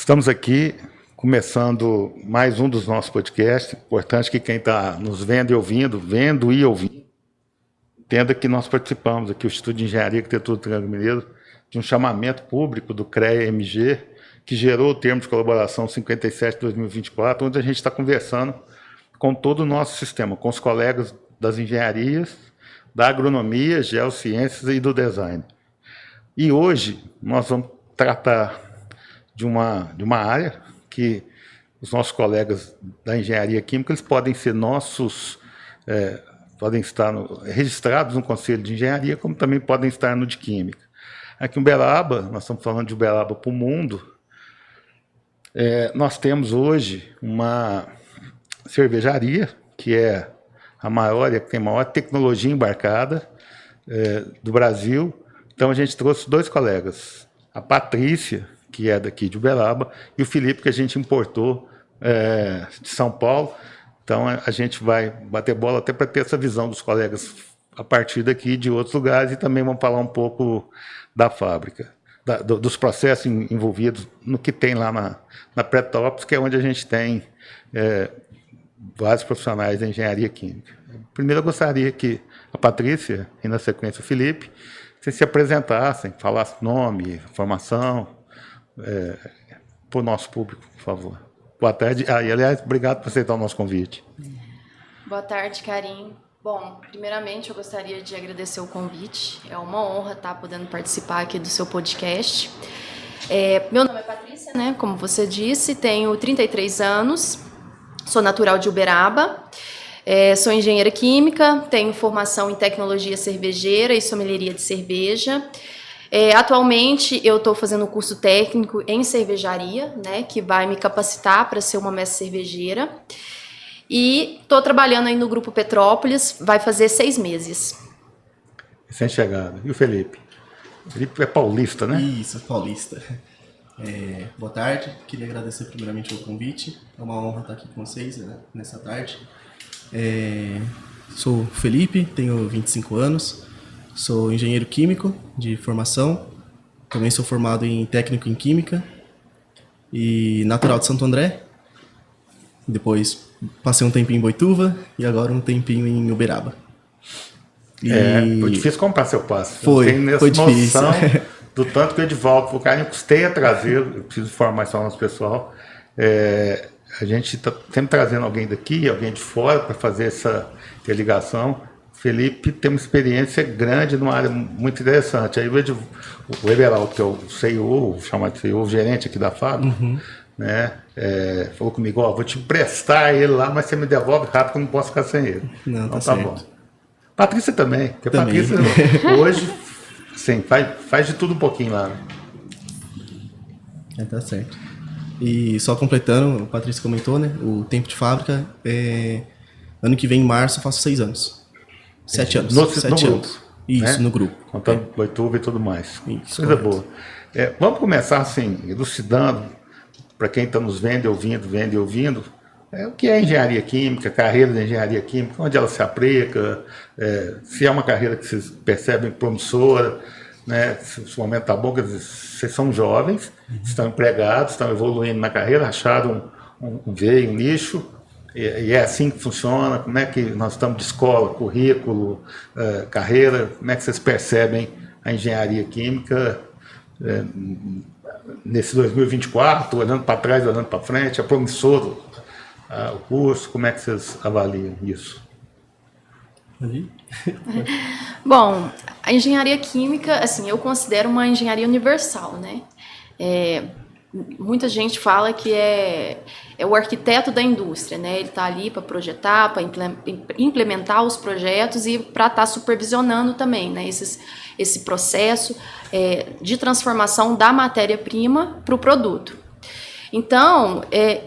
Estamos aqui começando mais um dos nossos podcasts. Importante que quem está nos vendo e ouvindo, entenda que nós participamos aqui, o Instituto de Engenharia e Arquitetura do Triângulo Mineiro, de um chamamento público do CREA-MG, que gerou o termo de colaboração 57/2024, onde a gente está conversando com todo o nosso sistema, com os colegas das engenharias, da agronomia, geociências e do design. E hoje nós vamos tratar de uma área que os nossos colegas da engenharia química eles podem ser podem estar registrados no Conselho de Engenharia, como também podem estar no de Química. Aqui em Uberaba, nós estamos falando de Uberaba para o mundo, nós temos hoje uma cervejaria, que é a maior e que tem a maior tecnologia embarcada do Brasil. Então, a gente trouxe dois colegas, a Patrícia, que é daqui de Uberaba, e o Felipe, que a gente importou de São Paulo. Então, a gente vai bater bola até para ter essa visão dos colegas a partir daqui de outros lugares, e também vamos falar um pouco da fábrica, dos processos envolvidos no que tem lá na Pretópolis, que é onde a gente tem vários profissionais da engenharia química. Primeiro, eu gostaria que a Patrícia, e na sequência o Felipe, se apresentassem, falassem nome, formação, para o nosso público, por favor. Boa tarde. E, aliás, obrigado por aceitar o nosso convite. Boa tarde, Karim. Bom, primeiramente, eu gostaria de agradecer o convite. É uma honra estar podendo participar aqui do seu podcast. Meu nome é Patrícia, né? Como você disse, tenho 33 anos, sou natural de Uberaba, sou engenheira química, tenho formação em tecnologia cervejeira e sommelieria de cerveja. Atualmente eu estou fazendo um curso técnico em cervejaria, né, que vai me capacitar para ser uma mestre cervejeira. E estou trabalhando aí no Grupo Petrópolis, vai fazer 6 meses. Recém-chegado. E o Felipe? O Felipe é paulista, né? Isso, paulista. Boa tarde, queria agradecer primeiramente o convite. É uma honra estar aqui com vocês, né, nessa tarde. Sou o Felipe, tenho 25 anos. Sou engenheiro químico de formação, também sou formado em técnico em química e natural de Santo André. Depois passei um tempinho em Boituva e agora um tempinho em Uberaba. Foi difícil comprar seu passe. Foi difícil. Do tanto que o Edivaldo falou, cara, eu custei a trazer, eu preciso informar só o nosso pessoal. A gente está sempre trazendo alguém daqui, alguém de fora para fazer essa interligação. Felipe tem uma experiência grande numa área muito interessante. Aí o Everaldo, que é o CEO, chamado de CEO, o gerente aqui da fábrica, né, falou comigo, vou te emprestar ele lá, mas você me devolve rápido, que eu não posso ficar sem ele. Não, então, tá certo. Bom. Patrícia também, porque também. Patrícia hoje sim, faz de tudo um pouquinho lá. Né? Tá certo. E só completando, o Patrícia comentou, né, o tempo de fábrica, ano que vem, em março, eu faço 6 anos. 7 anos. No 7 grupo, anos. Isso, né? no grupo. Contando Boituva e tudo mais. Isso, coisa correto. boa. Vamos começar assim, elucidando, para quem está nos vendo e ouvindo, o que é engenharia química, carreira de engenharia química, onde ela se aplica, se é uma carreira que vocês percebem promissora, né? Se o momento está bom, quer dizer, vocês são jovens, estão empregados, estão evoluindo na carreira, acharam um veio, um nicho. E é assim que funciona? Como é que nós estamos de escola, currículo, carreira? Como é que vocês percebem a engenharia química nesse 2024, olhando para trás, olhando para frente? É promissor o curso? Como é que vocês avaliam isso? Bom, a engenharia química, assim, eu considero uma engenharia universal, né? Muita gente fala que é o arquiteto da indústria, né? Ele está ali para projetar, para implementar os projetos e para estar supervisionando também, né? Esse processo de transformação da matéria-prima para o produto. Então, é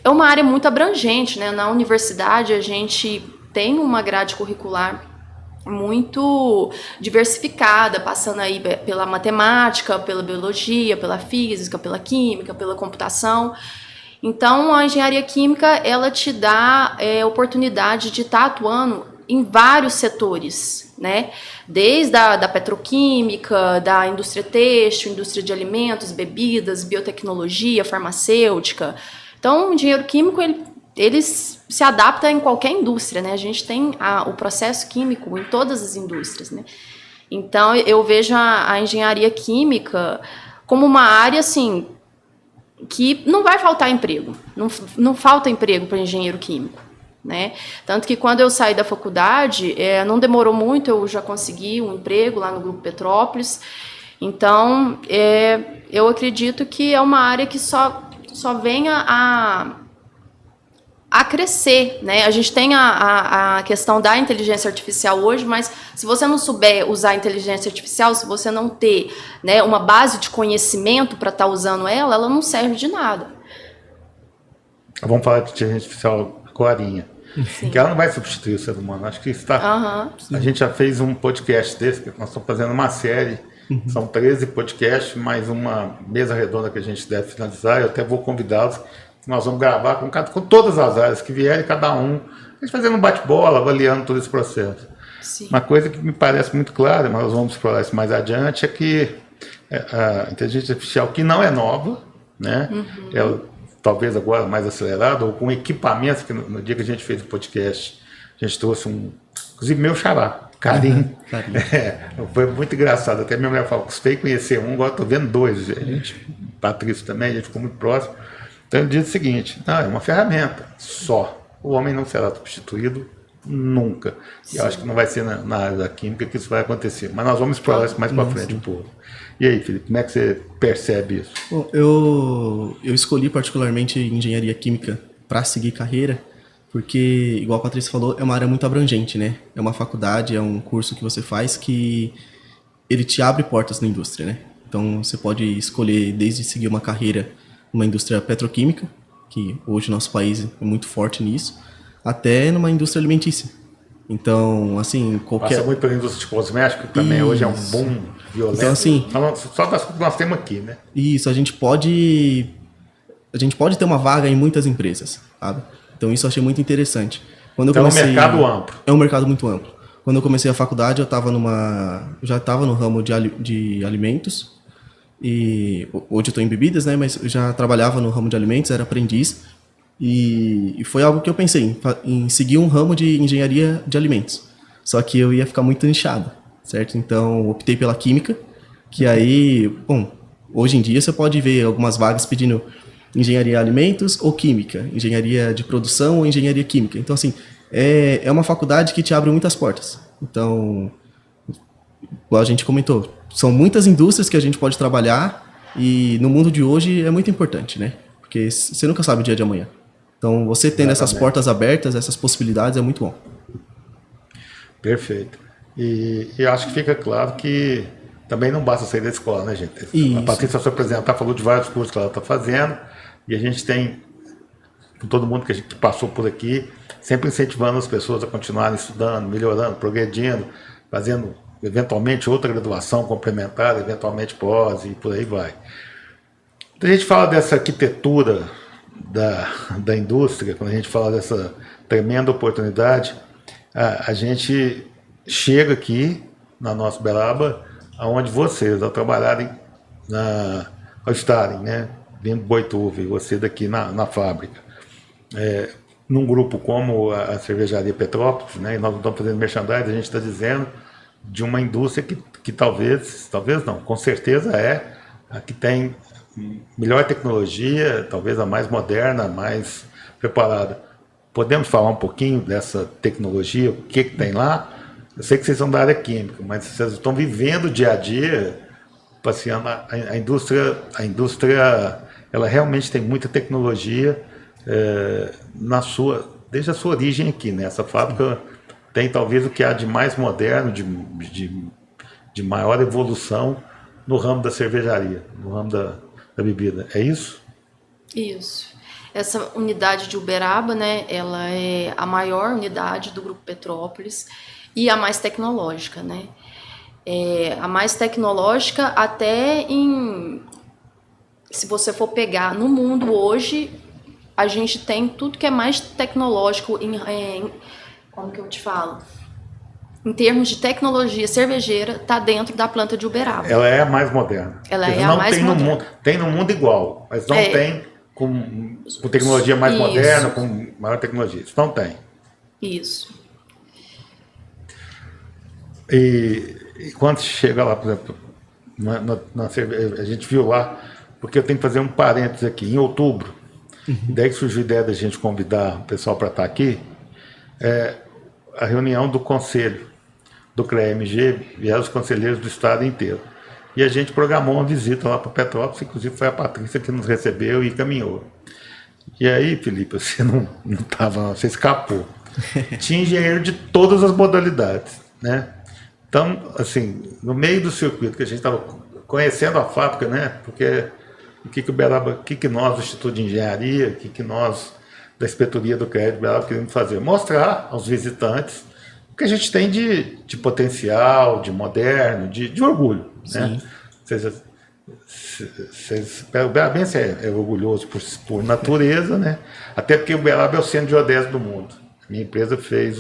uma área muito abrangente, né? Na universidade, a gente tem uma grade curricular muito diversificada, passando aí pela matemática, pela biologia, pela física, pela química, pela computação. Então, a engenharia química, ela te dá oportunidade de estar atuando em vários setores, né? Desde da petroquímica, da indústria têxtil, indústria de alimentos, bebidas, biotecnologia, farmacêutica. Então, o engenheiro químico, ele se adapta em qualquer indústria, né? A gente tem o processo químico em todas as indústrias, né? Então, eu vejo a engenharia química como uma área, assim, que não vai faltar emprego. Não falta emprego para engenheiro químico, né? Tanto que quando eu saí da faculdade, não demorou muito, eu já consegui um emprego lá no Grupo Petrópolis. Então, eu acredito que é uma área que só venha a crescer, né? A gente tem a questão da inteligência artificial hoje, mas se você não souber usar a inteligência artificial, se você não ter, né, uma base de conhecimento para estar usando ela não serve de nada. Vamos falar de inteligência artificial agorinha. Que ela não vai substituir o ser humano. Acho que está. A gente já fez um podcast desse, que nós estamos fazendo uma série. São 13 podcasts, mais uma mesa redonda que a gente deve finalizar. Eu até vou convidá-los. Nós vamos gravar com todas as áreas que vierem, cada um. A gente fazendo um bate-bola, avaliando todo esse processo. Sim. Uma coisa que me parece muito clara, mas nós vamos explorar isso mais adiante, é que a inteligência artificial, que não é nova, né? Ela, talvez agora mais acelerada, ou com equipamentos, que no dia que a gente fez o podcast, a gente trouxe inclusive meu xará, Karim. Foi muito engraçado, até minha mulher falou, custei conhecer um, agora estou vendo dois. Patrício também, a gente ficou muito próximo. Então ele diz o seguinte, é uma ferramenta, só. O homem não será substituído nunca. E eu acho que não vai ser na área da química que isso vai acontecer. Mas nós vamos explorar isso mais para frente um pouco. E aí, Felipe, como é que você percebe isso? Bom, eu escolhi particularmente engenharia química para seguir carreira, porque, igual a Patrícia falou, é uma área muito abrangente, né? É uma faculdade, é um curso que você faz que ele te abre portas na indústria, né? Então, você pode escolher desde seguir uma carreira numa indústria petroquímica, que hoje o nosso país é muito forte nisso, até numa indústria alimentícia. Então, assim, qualquer... Passa muito pela indústria de cosméticos, que também hoje é um boom violento. Então, assim... Só das coisas que nós temos aqui, né? Isso, a gente pode ter uma vaga em muitas empresas, sabe? Então, isso eu achei muito interessante. Quando eu comecei... É um mercado amplo. É um mercado muito amplo. Quando eu comecei a faculdade, eu já estava no ramo de alimentos, e hoje eu estou em bebidas, né? Mas eu já trabalhava no ramo de alimentos, era aprendiz. E foi algo que eu pensei em seguir um ramo de engenharia de alimentos. Só que eu ia ficar muito nichado, certo? Então, optei pela química, que aí, bom, hoje em dia você pode ver algumas vagas pedindo engenharia de alimentos ou química, engenharia de produção ou engenharia química. Então, assim, é uma faculdade que te abre muitas portas. Então, igual a gente comentou, são muitas indústrias que a gente pode trabalhar e no mundo de hoje é muito importante, né? Porque você nunca sabe o dia de amanhã. Então, você tendo essas portas abertas, essas possibilidades, é muito bom. Perfeito. E acho que fica claro que também não basta sair da escola, né, gente? Isso. A Patrícia, se apresentar, falou de vários cursos que ela está fazendo, e a gente tem, com todo mundo que a gente passou por aqui, sempre incentivando as pessoas a continuarem estudando, melhorando, progredindo, fazendo, eventualmente, outra graduação complementar, eventualmente pós, e por aí vai. Quando a gente fala dessa arquitetura da indústria, quando a gente fala dessa tremenda oportunidade, a gente chega aqui na nossa Uberaba, aonde vocês, ao trabalharem, ao estarem, né, vindo de Boituva, e você daqui na fábrica, num grupo como a Cervejaria Petrópolis, né, e nós não estamos fazendo merchandising, a gente está dizendo de uma indústria que talvez não, com certeza é a que tem melhor tecnologia, talvez a mais moderna, a mais preparada. Podemos falar um pouquinho dessa tecnologia, o que tem lá? Eu sei que vocês são da área química, mas vocês estão vivendo dia a dia, passeando. A indústria, ela realmente tem muita tecnologia desde a sua origem aqui, né? Essa fábrica tem talvez o que há de mais moderno, de maior evolução no ramo da cervejaria, no ramo da bebida. É isso? Isso. Essa unidade de Uberaba, né, ela é a maior unidade do Grupo Petrópolis e a mais tecnológica, né? A mais tecnológica até se você for pegar no mundo hoje, a gente tem tudo que é mais tecnológico como que eu te falo? em termos de tecnologia cervejeira, está dentro da planta de Uberaba. Ela é a mais moderna. Ela Quer dizer, é a não mais tem moderna. no mundo, tem no mundo igual, mas não tem com tecnologia mais Isso. moderna, com maior tecnologia. Isso não tem. Isso. E quando chega lá, por exemplo, a gente viu lá, porque eu tenho que fazer um parênteses aqui, em outubro, daí que surgiu a ideia da gente convidar o pessoal para estar aqui, a reunião do conselho do CREA-MG, vieram os conselheiros do estado inteiro. E a gente programou uma visita lá para Petrópolis, inclusive foi a Patrícia que nos recebeu e caminhou. E aí, Felipe, você não estava, você escapou. Tinha engenheiro de todas as modalidades, né? Então, assim, no meio do circuito que a gente estava conhecendo a fábrica, né? Porque o que Uberaba, o que nós do Instituto de Engenharia, o que nós da Inspetoria do CREA de Uberaba queremos fazer? Mostrar aos visitantes o que a gente tem de potencial, de moderno, de orgulho, né? O Uberabense é orgulhoso por natureza, né? Até porque o Uberaba é o centro de geodésia do mundo. Minha empresa fez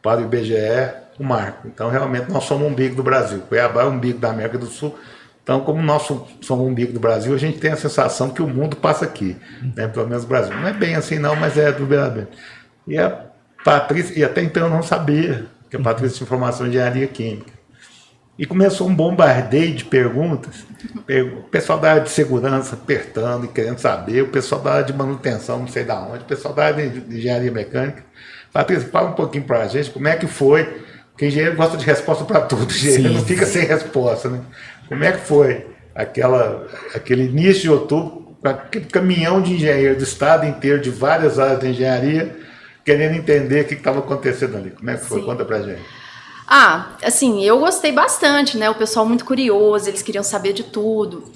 para o IBGE o marco. Então, realmente, nós somos o umbigo do Brasil. Cuiabá é o umbigo da América do Sul. Então, como nós somos o umbigo do Brasil, a gente tem a sensação que o mundo passa aqui, né? Pelo menos o Brasil. Não é bem assim, não, mas é do Uberaba. E a Patrícia, e até então eu não sabia que a Patrícia tinha formação em engenharia química. E começou um bombardeio de perguntas. O pessoal da área de segurança apertando e querendo saber, o pessoal da área de manutenção, não sei da onde, o pessoal da área de engenharia mecânica. Patrícia, fala um pouquinho para a gente como é que foi, porque engenheiro gosta de resposta para tudo, engenheiro não fica sem resposta, né? Como é que foi aquele início de outubro, aquele caminhão de engenheiro do estado inteiro, de várias áreas de engenharia, querendo entender o que estava acontecendo ali? Como é que foi? Sim. Conta pra gente. Assim, eu gostei bastante, né? O pessoal muito curioso, eles queriam saber de tudo.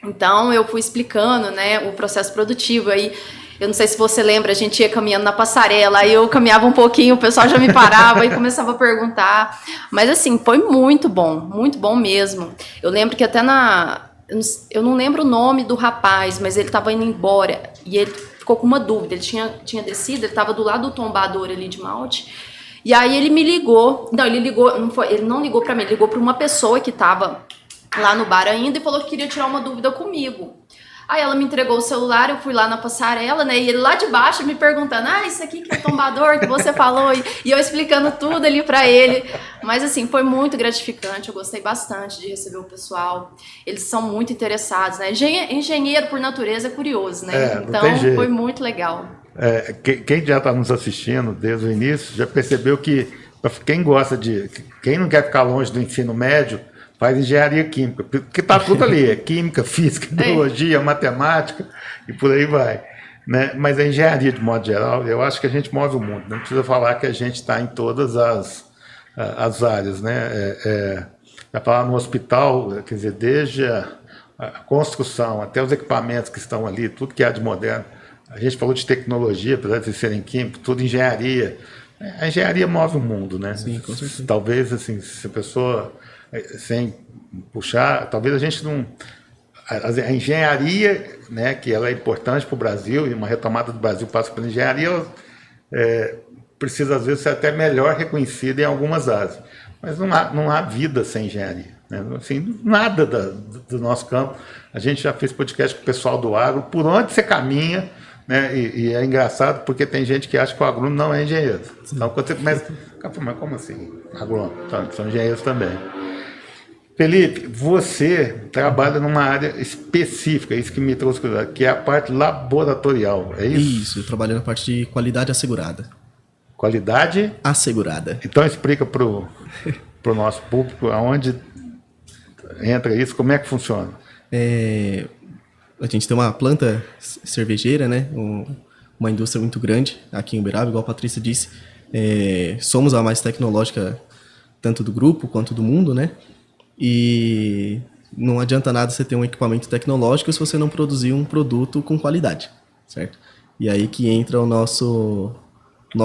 Então, eu fui explicando, né, o processo produtivo. Aí, eu não sei se você lembra, a gente ia caminhando na passarela, aí eu caminhava um pouquinho, o pessoal já me parava e começava a perguntar. Mas, assim, foi muito bom mesmo. Eu lembro que até eu não lembro o nome do rapaz, mas ele estava indo embora e ele ficou com uma dúvida. Ele tinha descido, ele estava do lado do tombador ali de malte. E aí ele me ligou, ele não ligou para mim, ele ligou para uma pessoa que estava lá no bar ainda e falou que queria tirar uma dúvida comigo. Aí ela me entregou o celular, eu fui lá na passarela, né, e ele lá de baixo me perguntando, isso aqui que é o tombador que você falou, e eu explicando tudo ali para ele. Mas assim, foi muito gratificante, eu gostei bastante de receber o pessoal, eles são muito interessados, né, engenheiro por natureza é curioso, né, então foi muito legal. Quem já está nos assistindo desde o início já percebeu que quem não quer ficar longe do ensino médio faz engenharia química, porque está tudo ali, é química, física, biologia, matemática e por aí vai, né? Mas a engenharia de modo geral, eu acho que a gente move o mundo, não precisa falar que a gente está em todas as áreas, né? Vai falar no hospital, quer dizer, desde a construção até os equipamentos que estão ali, tudo que há de moderno. A gente falou de tecnologia, apesar de serem químicos, tudo engenharia. A engenharia move o mundo, né? Sim, com certeza. Talvez, assim, se a pessoa, sem puxar, talvez a gente não... A engenharia, né, que ela é importante para o Brasil, e uma retomada do Brasil passa pela engenharia, ela precisa, às vezes, ser até melhor reconhecida em algumas áreas. Mas não há vida sem engenharia, né? Assim, nada do nosso campo. A gente já fez podcast com o pessoal do agro, por onde você caminha, né? E é engraçado porque tem gente que acha que o agrônomo não é engenheiro. Então, quando você começa, mas como assim? Agrônomo? Então, são engenheiros também. Felipe, você trabalha numa área específica, isso que me trouxe curiosidade, que é a parte laboratorial, é isso? Isso, eu trabalho na parte de qualidade assegurada. Qualidade? Assegurada. Então explica para o nosso público aonde entra isso, como é que funciona. A gente tem uma planta cervejeira, né? Uma indústria muito grande aqui em Uberaba, igual a Patrícia disse. Somos a mais tecnológica tanto do grupo quanto do mundo, né? E não adianta nada você ter um equipamento tecnológico se você não produzir um produto com qualidade, certo? E aí que entra o nosso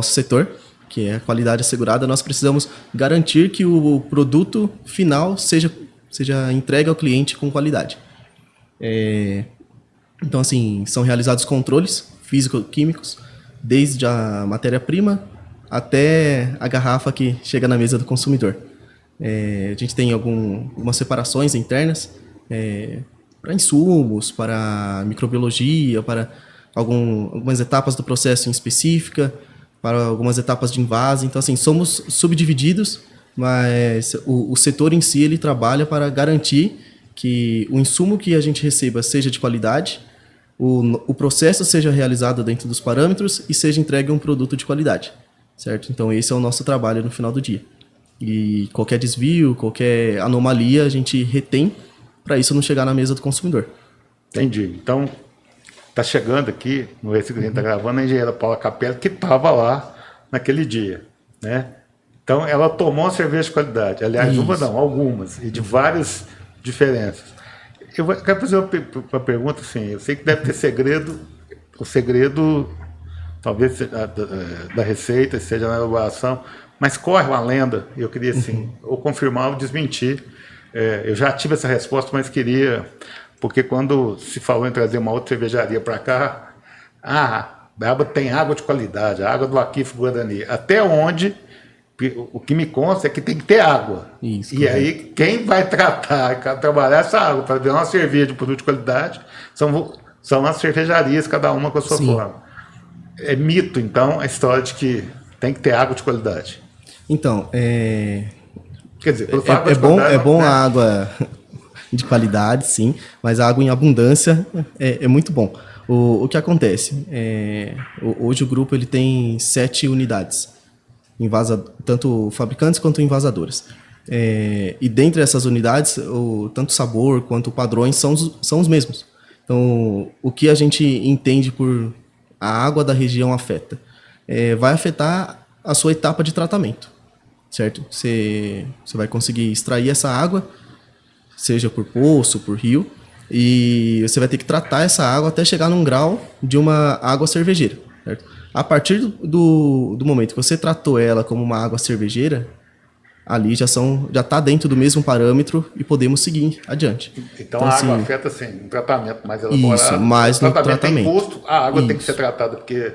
setor, que é a qualidade assegurada. Nós precisamos garantir que o produto final seja entregue ao cliente com qualidade. Então, assim, são realizados controles físico-químicos, desde a matéria-prima até a garrafa que chega na mesa do consumidor. A gente tem algumas separações internas para insumos, para microbiologia, para algumas etapas do processo em específica, para algumas etapas de envase. Então, assim, somos subdivididos, mas o setor em si ele trabalha para garantir que o insumo que a gente receba seja de qualidade, o processo seja realizado dentro dos parâmetros e seja entregue um produto de qualidade, certo? Então, esse é o nosso trabalho no final do dia. E qualquer desvio, qualquer anomalia, a gente retém para isso não chegar na mesa do consumidor. Entendi. Então, está chegando aqui, no versículo que a gente está gravando, a engenheira Paula Capelli, que estava lá naquele dia, né? Então, ela tomou uma cerveja de qualidade. Aliás, uma não, algumas, e de várias diferenças. Eu quero fazer uma pergunta, assim, eu sei que deve ter segredo, o segredo, talvez, da receita, seja na elaboração, mas corre uma lenda, eu queria, assim, ou confirmar ou desmentir. Eu já tive essa resposta, mas queria, porque quando se falou em trazer uma outra cervejaria para cá, Braba tem água de qualidade, a água do Aquif Guarani, até onde o que me consta é que tem que ter água. Isso, e correto. aí, quem vai trabalhar essa água para virar uma cerveja de produto de qualidade são as cervejarias, cada uma com a sua Sim. forma. É mito, então, a história de que tem que ter água de qualidade. Então, Quer dizer, quando falo água de é bom, qualidade, é bom né? a água de qualidade, sim, mas a água em abundância é muito bom. O que acontece? Hoje o grupo ele tem 7 unidades, tanto fabricantes quanto envasadoras. E dentre essas unidades, tanto o sabor quanto padrões são os mesmos. Então, o que a gente entende por a água da região afeta? Vai afetar a sua etapa de tratamento, certo? Você vai conseguir extrair essa água, seja por poço, por rio, e você vai ter que tratar essa água até chegar num grau de uma água cervejeira, certo? A partir do momento que você tratou ela como uma água cervejeira, ali já está dentro do mesmo parâmetro e podemos seguir adiante. Então a água afeta, assim, um tratamento mais elaborado. Isso, mais no tratamento. Tem custo, a água tem que Isso. ser tratada, porque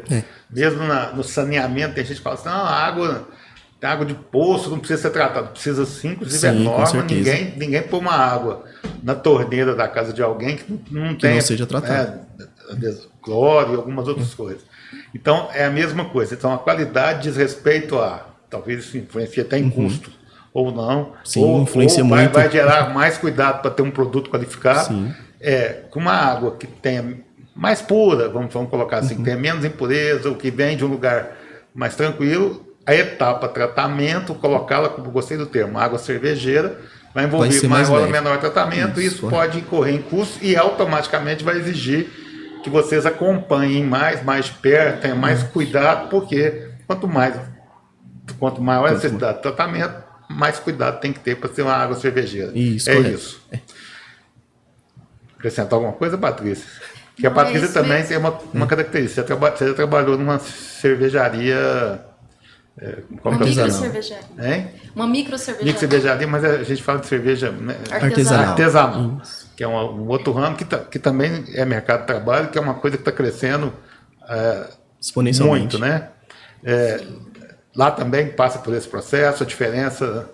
mesmo no saneamento tem gente que fala assim, não, a água de poço não precisa ser tratada. Precisa sim, inclusive é Sim, com norma, certeza. ninguém põe uma água na torneira da casa de alguém que não tenha, não seja tratada. cloro e algumas outras coisas. Então é a mesma coisa. Então a qualidade diz respeito talvez isso influencie até em custo, ou não. Sim, ou influencia vai, muito. vai gerar mais cuidado para ter um produto qualificado. Sim. Com uma água que tenha mais pura, vamos colocar assim, que tenha menos impureza, ou que vem de um lugar mais tranquilo, a etapa tratamento, colocá-la, como eu gostei do termo, água cervejeira, vai envolver ser mais maior ou leve. menor tratamento, e isso correto. pode incorrer em custos e automaticamente vai exigir que vocês acompanhem mais de perto, tenham mais cuidado, porque quanto maior a necessidade de tratamento, mais cuidado tem que ter para ser uma água cervejeira. Isso, correto. correto. Acrescentar alguma coisa, Patrícia? Porque a Não, é Patrícia isso também mesmo. tem uma característica. Você já trabalhou numa cervejaria. Como Uma que é o Artesanal. micro termo? cervejaria. Hein? Uma micro cervejaria. Micro cervejaria, mas a gente fala de cerveja, né, Artesanal. artesanal, que é um outro ramo que também é mercado de trabalho, que é uma coisa que está crescendo Exponencialmente. muito, né? Lá também passa por esse processo, a diferença.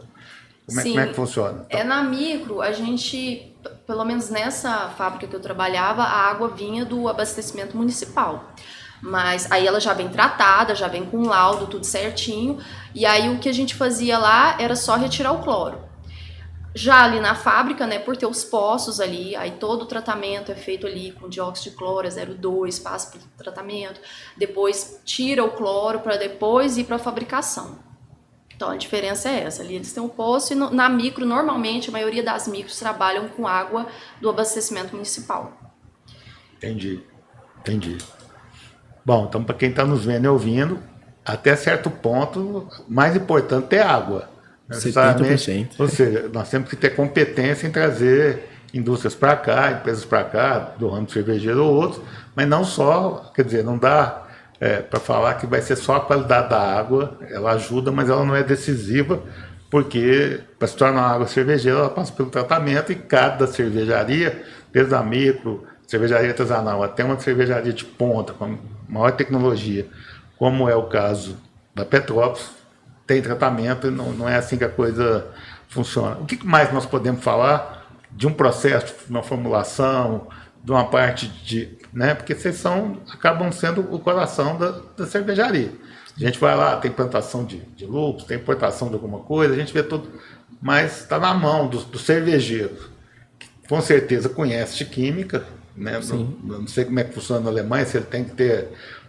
Como é que funciona? Na micro, a gente, pelo menos nessa fábrica que eu trabalhava, a água vinha do abastecimento municipal. Mas aí ela já vem tratada, já vem com laudo, tudo certinho. E aí o que a gente fazia lá era só retirar o cloro. Já ali na fábrica, né, por ter os poços ali, aí todo o tratamento é feito ali com dióxido de cloro, 0,2, passa para o tratamento. Depois tira o cloro para depois ir para a fabricação. Então a diferença é essa, ali eles têm um poço e na micro, normalmente, a maioria das micros trabalham com água do abastecimento municipal. Entendi. Bom, então para quem está nos vendo e ouvindo, até certo ponto, o mais importante é água. 70%. Ou seja, nós temos que ter competência em trazer indústrias para cá, empresas para cá, do ramo cervejeiro ou outros, mas não só, quer dizer, não dá para falar que vai ser só a qualidade da água, ela ajuda, mas ela não é decisiva, porque para se tornar uma água cervejeira, ela passa pelo tratamento e cada cervejaria, desde a micro, cervejaria artesanal, até uma cervejaria de ponta, com maior tecnologia, como é o caso da Petrópolis tem tratamento, não é assim que a coisa funciona. O que mais nós podemos falar de um processo, de uma formulação, de uma parte de... Né? Porque vocês acabam sendo o coração da cervejaria. A gente vai lá, tem plantação de lúpulos, tem importação de alguma coisa, a gente vê tudo, mas está na mão do cervejeiro, que com certeza conhece de química, né? Não sei como é que funciona na Alemanha, se ele tem que ter...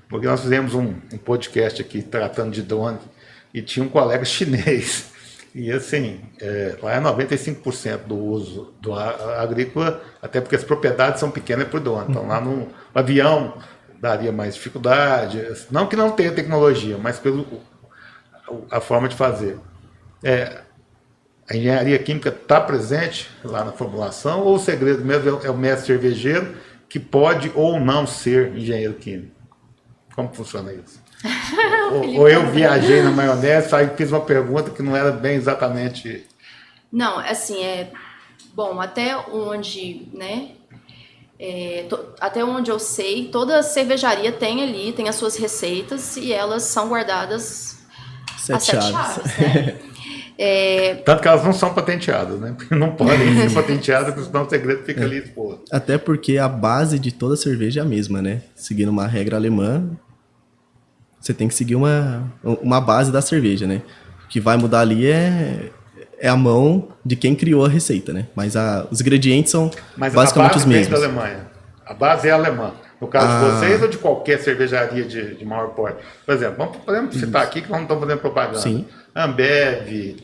Porque nós fizemos um podcast aqui tratando de drone e tinha um colega chinês. E assim, lá é 95% do uso do agrícola, até porque as propriedades são pequenas por drone. Então lá no avião daria mais dificuldade. Não que não tenha tecnologia, mas a forma de fazer. A engenharia química está presente lá na formulação, ou o segredo mesmo é o mestre cervejeiro que pode ou não ser engenheiro químico? Como funciona isso? ou eu viajei na maionese, aí fiz uma pergunta que não era bem exatamente... Não, assim, bom, até onde, né, até onde eu sei, toda cervejaria tem as suas receitas e elas são guardadas a 7 chaves, né? Tanto que elas não são patenteadas, né? Porque não podem ser patenteadas, porque senão o segredo fica ali exposto. Até porque a base de toda cerveja é a mesma, né? Seguindo uma regra alemã, você tem que seguir uma base da cerveja, né? O que vai mudar ali é a mão de quem criou a receita, né? Mas os ingredientes são basicamente os mesmos. Mas a base vem da Alemanha. A base é alemã. No caso de vocês ou de qualquer cervejaria de maior porte? Por exemplo, podemos citar aqui que nós não estamos fazendo propaganda. Sim. Ambev,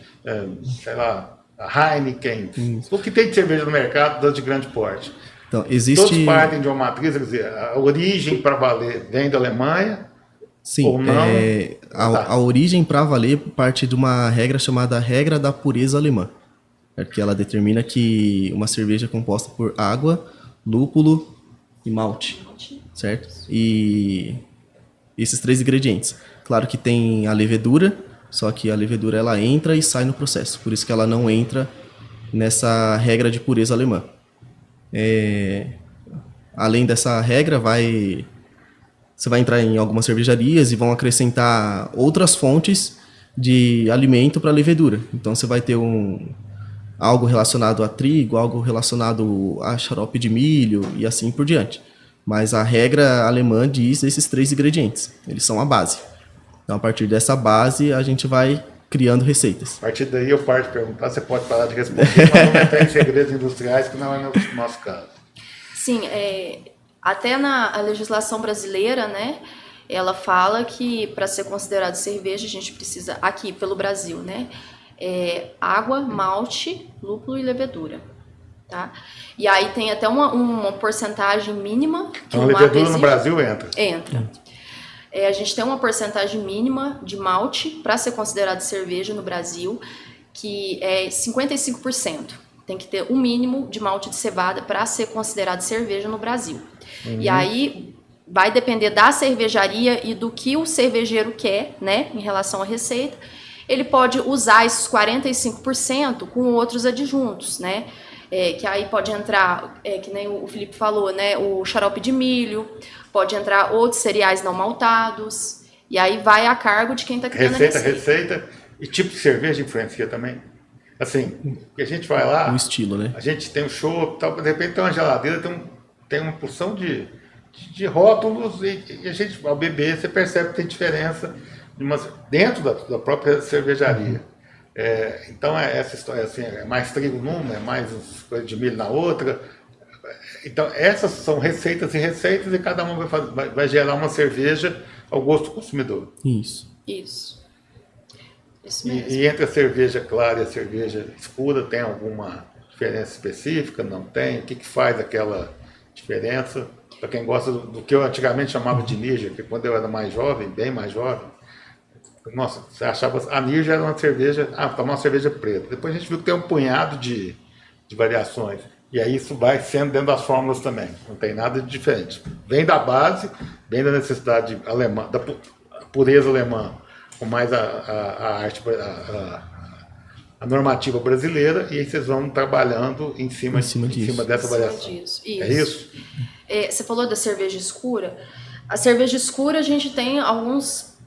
sei lá, a Heineken. O que tem de cerveja no mercado das de grande porte. Então, existe... Todos partem de uma matriz, quer dizer, a origem para valer vem da Alemanha. Sim, ou não? A origem para valer parte de uma regra chamada regra da pureza alemã, que ela determina que uma cerveja é composta por água, lúpulo e malte, certo? E esses 3 ingredientes. Claro que tem a levedura, só que a levedura ela entra e sai no processo, por isso que ela não entra nessa regra de pureza alemã. Além dessa regra, você vai entrar em algumas cervejarias e vão acrescentar outras fontes de alimento para a levedura. Então você vai ter algo relacionado a trigo, algo relacionado a xarope de milho e assim por diante. Mas a regra alemã diz esses 3 ingredientes. Eles são a base. Então a partir dessa base a gente vai criando receitas. A partir daí eu paro de perguntar, você pode parar de responder, mas vamos entrar em segredos industriais, que não é o nosso caso. Sim, até na legislação brasileira, né, ela fala que para ser considerado cerveja a gente precisa, aqui pelo Brasil, né, água, malte, lúpulo e levedura, tá? E aí tem até uma porcentagem mínima que então, a levedura no Brasil entra? Entra. A gente tem uma porcentagem mínima de malte para ser considerado cerveja no Brasil, que é 55%. Tem que ter o mínimo de malte de cevada para ser considerado cerveja no Brasil. E aí vai depender da cervejaria e do que o cervejeiro quer, né, em relação à receita. Ele pode usar esses 45% com outros adjuntos, né? Que aí pode entrar, que nem o Felipe falou, né, o xarope de milho, pode entrar outros cereais não maltados, e aí vai a cargo de quem está criando a receita. E tipo de cerveja influencia também? Assim, porque a gente vai lá... O estilo, né? A gente tem um chopp, tal, de repente tem uma geladeira, tem uma porção de rótulos e a gente, ao beber, você percebe que tem diferença dentro da própria cervejaria. Então, essa história assim, é mais trigo numa, é mais coisa de milho na outra. Então, essas são receitas e cada uma vai gerar uma cerveja ao gosto do consumidor. Isso. Isso mesmo. E entre a cerveja clara e a cerveja escura tem alguma diferença específica? Não tem? O que faz aquela diferença? Para quem gosta do que eu antigamente chamava de Ninja, que quando eu era mais jovem, bem mais jovem, nossa, você achava... A Ninja era uma cerveja... tomar uma cerveja preta. Depois a gente viu que tem um punhado de variações. E aí isso vai sendo dentro das fórmulas também. Não tem nada de diferente. Vem da base, vem da necessidade alemã, da pureza alemã, com mais a arte, a normativa brasileira, e aí vocês vão trabalhando em cima dessa variação. Isso. É isso? Você falou da cerveja escura. A cerveja escura a gente tem alguns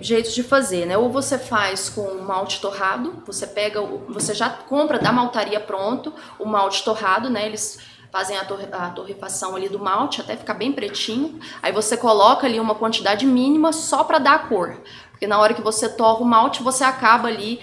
jeitos de fazer, né? Ou você faz com malte torrado, você já compra da maltaria pronto o malte torrado, né? Eles fazem a torrefação ali do malte até ficar bem pretinho. Aí você coloca ali uma quantidade mínima só para dar a cor, porque na hora que você torra o malte você acaba ali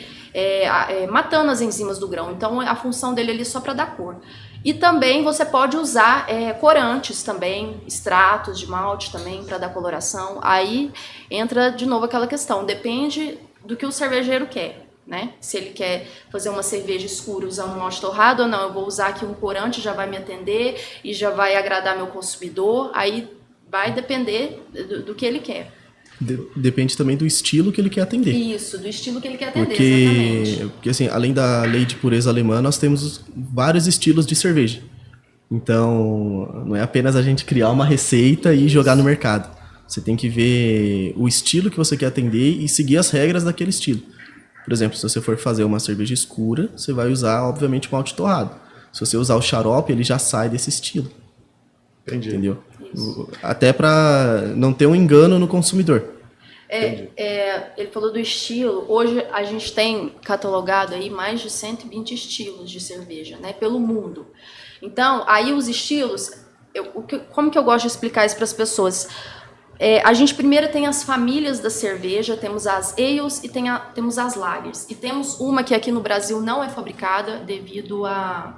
matando as enzimas do grão. Então a função dele ali é só para dar cor. E também você pode usar corantes também, extratos de malte também para dar coloração. Aí entra de novo aquela questão, depende do que o cervejeiro quer, né? Se ele quer fazer uma cerveja escura usando malte torrado ou não, eu vou usar aqui um corante, já vai me atender e já vai agradar meu consumidor. Aí vai depender do que ele quer. Depende também do estilo que ele quer atender. Isso, do estilo que ele quer atender, exatamente. Porque assim, além da lei de pureza alemã, nós temos vários estilos de cerveja. Então, não é apenas a gente criar uma receita e jogar no mercado. Você tem que ver o estilo que você quer atender e seguir as regras daquele estilo. Por exemplo, se você for fazer uma cerveja escura, você vai usar, obviamente, malte torrado. Se você usar o xarope, ele já sai desse estilo. Entendi. Entendeu? Até para não ter um engano no consumidor. Ele falou do estilo. Hoje a gente tem catalogado aí mais de 120 estilos de cerveja, né, pelo mundo. Então, aí os estilos, como que eu gosto de explicar isso para as pessoas? A gente primeiro tem as famílias da cerveja, temos as ales e temos as lagers. E temos uma que aqui no Brasil não é fabricada devido à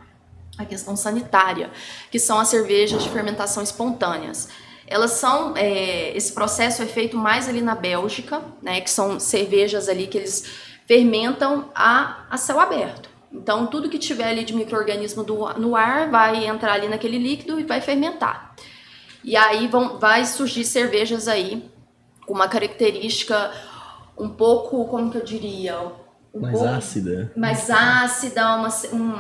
questão sanitária, que são as cervejas de fermentação espontâneas. Elas são, esse processo é feito mais ali na Bélgica, né, que são cervejas ali que eles fermentam a céu aberto. Então, tudo que tiver ali de micro-organismo no ar vai entrar ali naquele líquido e vai fermentar. E aí vai surgir cervejas aí com uma característica um pouco, como que eu diria... Ácida. Mais ácida,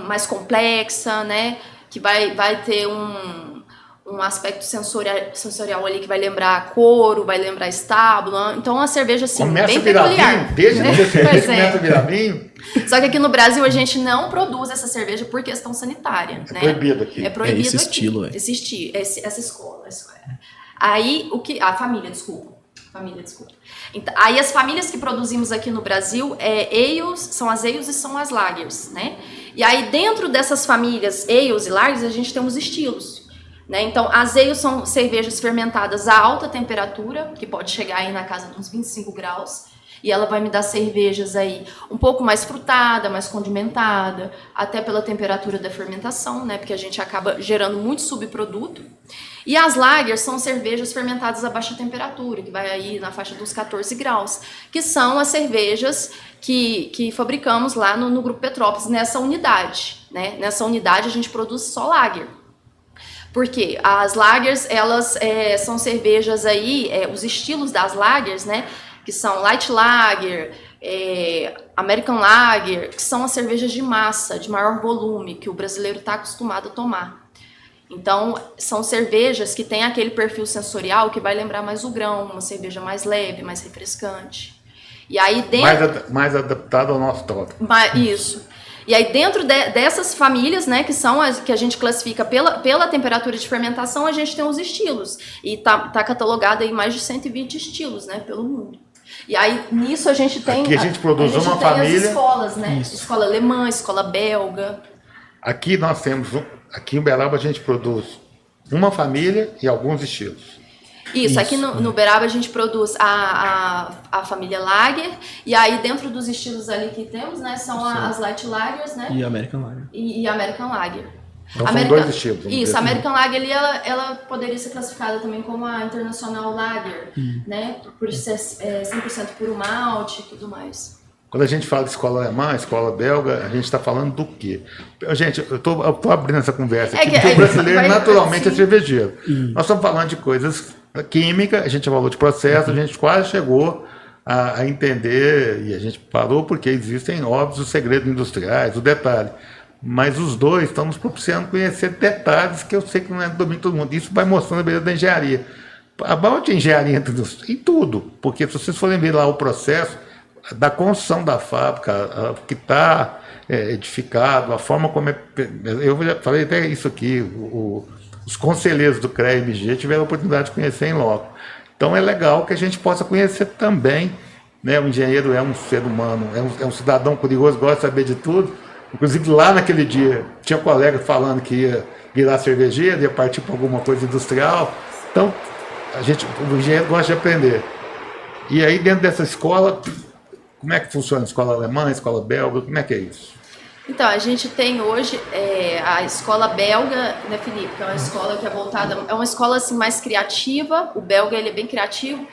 mais complexa, né? Que vai ter um aspecto sensorial ali que vai lembrar couro, vai lembrar estábulo. Então, uma cerveja assim, bem peculiar. Desde que você começa a virar vinho. Só que aqui no Brasil a gente não produz essa cerveja por questão sanitária. É né? proibido aqui. É proibido esse aqui. Estilo, esse estilo, essa escola. Aí, a família, desculpa. Então, aí as famílias que produzimos aqui no Brasil são as ales e são as lagers, né? E aí dentro dessas famílias ales e lagers a gente tem os estilos, né? Então as ales são cervejas fermentadas a alta temperatura, que pode chegar aí na casa de uns 25 graus, e ela vai me dar cervejas aí um pouco mais frutada, mais condimentada, até pela temperatura da fermentação, né? Porque a gente acaba gerando muito subproduto. E as lagers são cervejas fermentadas a baixa temperatura, que vai aí na faixa dos 14 graus, que são as cervejas que fabricamos lá no Grupo Petrópolis, nessa unidade, né? Nessa unidade a gente produz só lager. Porque as lagers, elas são cervejas aí, os estilos das lagers, né? Que são Light Lager, American Lager, que são as cervejas de massa, de maior volume, que o brasileiro está acostumado a tomar. Então, são cervejas que têm aquele perfil sensorial que vai lembrar mais o grão, uma cerveja mais leve, mais refrescante. E aí dentro... mais adaptado ao nosso tópico. Isso. E aí dentro dessas famílias, né, que são as que a gente classifica pela temperatura de fermentação, a gente tem os estilos. E tá catalogado aí mais de 120 estilos, né, pelo mundo. E aí nisso a gente tem... Aqui a gente produz uma família... as escolas, né? Isso. Escola alemã, escola belga. Aqui nós temos... Aqui em Uberaba a gente produz uma família e alguns estilos. Isso. Aqui no Uberaba a gente produz a família Lager, e aí dentro dos estilos ali que temos, né, são as Light Lagers, né? E American Lager. E American Lager. Então são dois estilos. Isso, a American Lager ali, ela poderia ser classificada também como a International Lager, né? Por ser 100% puro malte e tudo mais. Quando a gente fala de escola alemã, escola belga, a gente está falando do quê? Gente, eu tô abrindo essa conversa aqui, porque o brasileiro naturalmente é cervejeiro. Nós estamos falando de coisas químicas, a gente já falou de processo, a gente quase chegou a entender, e a gente parou porque existem, óbvios, os segredos industriais, o detalhe. Mas os dois estão nos propiciando conhecer detalhes que eu sei que não é do domínio de todo mundo. Isso vai mostrando a beleza da engenharia. A balde de engenharia em tudo, porque se vocês forem ver lá o processo da construção da fábrica, que está edificado, a forma como eu já falei até isso aqui, os conselheiros do CREA-MG tiveram a oportunidade de conhecer em loco. Então é legal que a gente possa conhecer também, né? O engenheiro é um ser humano, é um cidadão curioso, gosta de saber de tudo. Inclusive lá naquele dia tinha um colega falando que ia virar cervejeiro, ia partir para alguma coisa industrial. Então o engenheiro gosta de aprender. E aí dentro dessa escola, como é que funciona? Escola alemã, escola belga, como é que é isso? Então, a gente tem hoje a escola belga, né, Felipe? Que é uma escola que é voltada... É uma escola, assim, mais criativa. O belga, ele é bem criativo,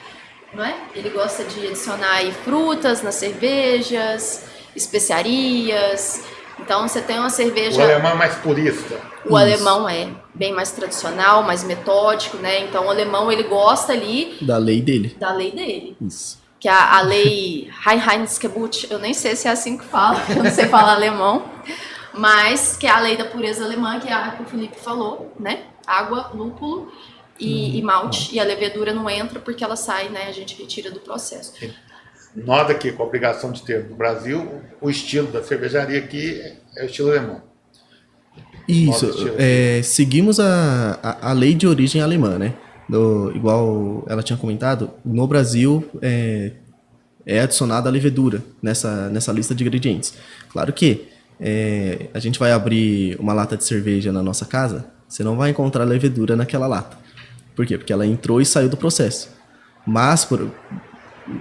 não é? Ele gosta de adicionar aí frutas nas cervejas, especiarias. Então, você tem uma cerveja... O alemão é mais purista. O alemão é bem mais tradicional, mais metódico, né? Então, o alemão, ele gosta ali... Da lei dele. Da lei dele. Isso. Que é a lei Reinheitsgebot, eu nem sei se é assim que fala, eu não sei falar alemão, mas que é a lei da pureza alemã, que é a que o Felipe falou, né? Água, lúpulo e malte, e a levedura não entra porque ela sai, né? A gente retira do processo. Nós aqui, com a obrigação de ter no Brasil, o estilo da cervejaria aqui é o estilo alemão. Isso, seguimos a lei de origem alemã, né? Igual ela tinha comentado, no Brasil é adicionada a levedura nessa lista de ingredientes. Claro que a gente vai abrir uma lata de cerveja na nossa casa, você não vai encontrar levedura naquela lata. Por quê? Porque ela entrou e saiu do processo. Mas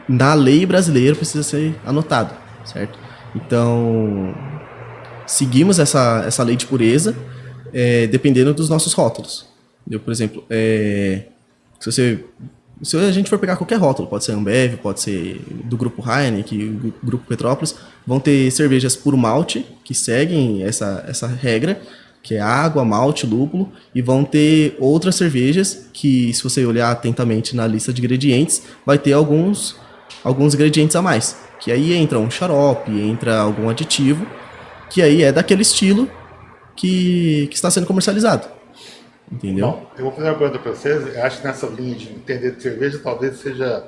na lei brasileira precisa ser anotado, certo? Então, seguimos essa lei de pureza dependendo dos nossos rótulos. Por exemplo, se a gente for pegar qualquer rótulo, pode ser Ambev, pode ser do Grupo Heineken, do Grupo Petrópolis, vão ter cervejas puro malte, que seguem essa regra, que é água, malte, lúpulo, e vão ter outras cervejas que, se você olhar atentamente na lista de ingredientes, vai ter alguns ingredientes a mais, que aí entra um xarope, entra algum aditivo, que aí é daquele estilo que está sendo comercializado. Entendeu? Bom, eu vou fazer uma pergunta para vocês. Eu acho que nessa linha de entender de cerveja talvez seja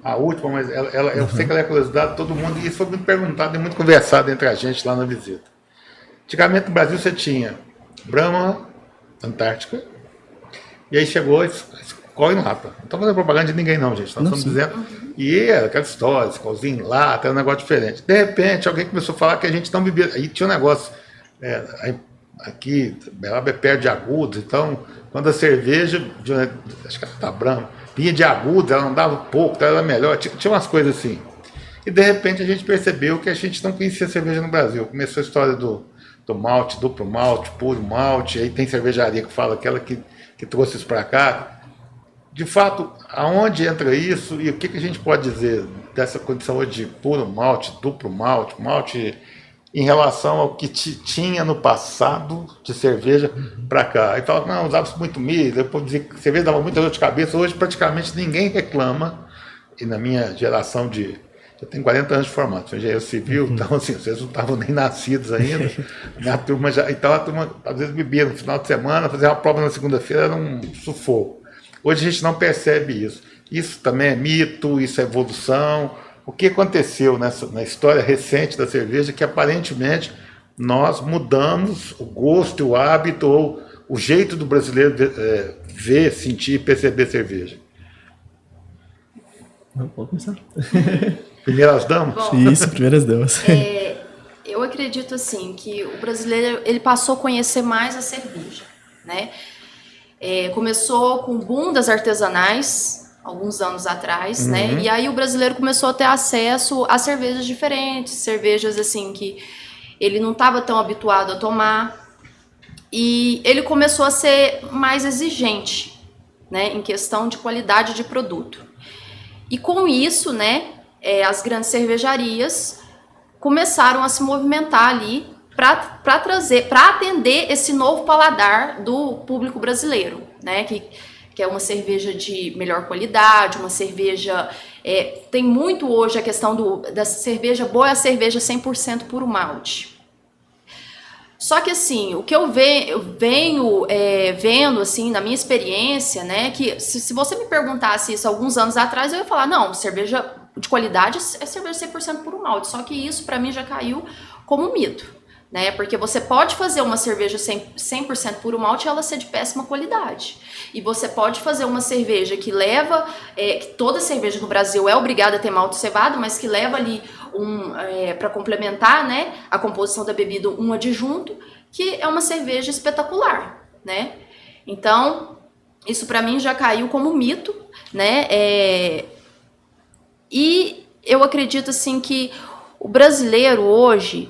a última, mas eu sei que ela é curiosidade de todo mundo e isso foi muito perguntado e muito conversado entre a gente lá na visita. Antigamente no Brasil você tinha Brahma, Antártica, e aí chegou Skol e Lata. Não estou fazendo propaganda de ninguém não, gente. Nós estamos dizendo. E era aquela história, Skolzinho, Lata, era um negócio diferente. De repente alguém começou a falar que a gente não bebia. Aí tinha um negócio... Aqui, Beraba é perto de Agudos, então, quando a cerveja, acho que ela tá branca, vinha de Agudos, ela andava pouco, então ela era melhor, tinha umas coisas assim. E de repente a gente percebeu que a gente não conhecia cerveja no Brasil. Começou a história do malte, duplo malte, puro malte, aí tem cervejaria que fala aquela que trouxe isso para cá. De fato, aonde entra isso e o que a gente pode dizer dessa condição hoje de puro malte, duplo malte, malte em relação ao que tinha no passado de cerveja para cá. Aí fala, não, usava-se muito milho, depois dizia que cerveja dava muita dor de cabeça. Hoje praticamente ninguém reclama, e na minha geração eu tenho 40 anos de formato, sou engenheiro civil, então assim, vocês não estavam nem nascidos ainda, minha turma já, então a turma às vezes bebia no final de semana, fazia uma prova na segunda-feira, era um sufoco. Hoje a gente não percebe isso. Isso também é mito, isso é evolução. O que aconteceu na história recente da cerveja que aparentemente nós mudamos o gosto, o hábito ou o jeito do brasileiro ver, sentir, perceber cerveja? Não, pode começar. Primeiras damas? Bom, Isso, primeiras damas. Eu acredito assim que o brasileiro ele passou a conhecer mais a cerveja, né? Começou com o boom das artesanais alguns anos atrás, né? E aí o brasileiro começou a ter acesso a cervejas diferentes, cervejas assim que ele não estava tão habituado a tomar, e ele começou a ser mais exigente, né, em questão de qualidade de produto. E com isso, né, as grandes cervejarias começaram a se movimentar ali para atender esse novo paladar do público brasileiro, né, que é uma cerveja de melhor qualidade, uma cerveja... tem muito hoje a questão da cerveja boa, é a cerveja 100% puro malte. Só que assim, o que eu venho vendo assim, na minha experiência, né, que se você me perguntasse isso alguns anos atrás, eu ia falar, não, cerveja de qualidade é cerveja 100% puro malte. Só que isso para mim já caiu como mito. né? Porque você pode fazer uma cerveja 100% puro malte e ela ser de péssima qualidade. E você pode fazer uma cerveja que leva, que toda cerveja no Brasil é obrigada a ter malte cevado, mas que leva ali para complementar, né, a composição da bebida, um adjunto, que é uma cerveja espetacular, né? Então, isso para mim já caiu como mito, né? E eu acredito assim que o brasileiro hoje,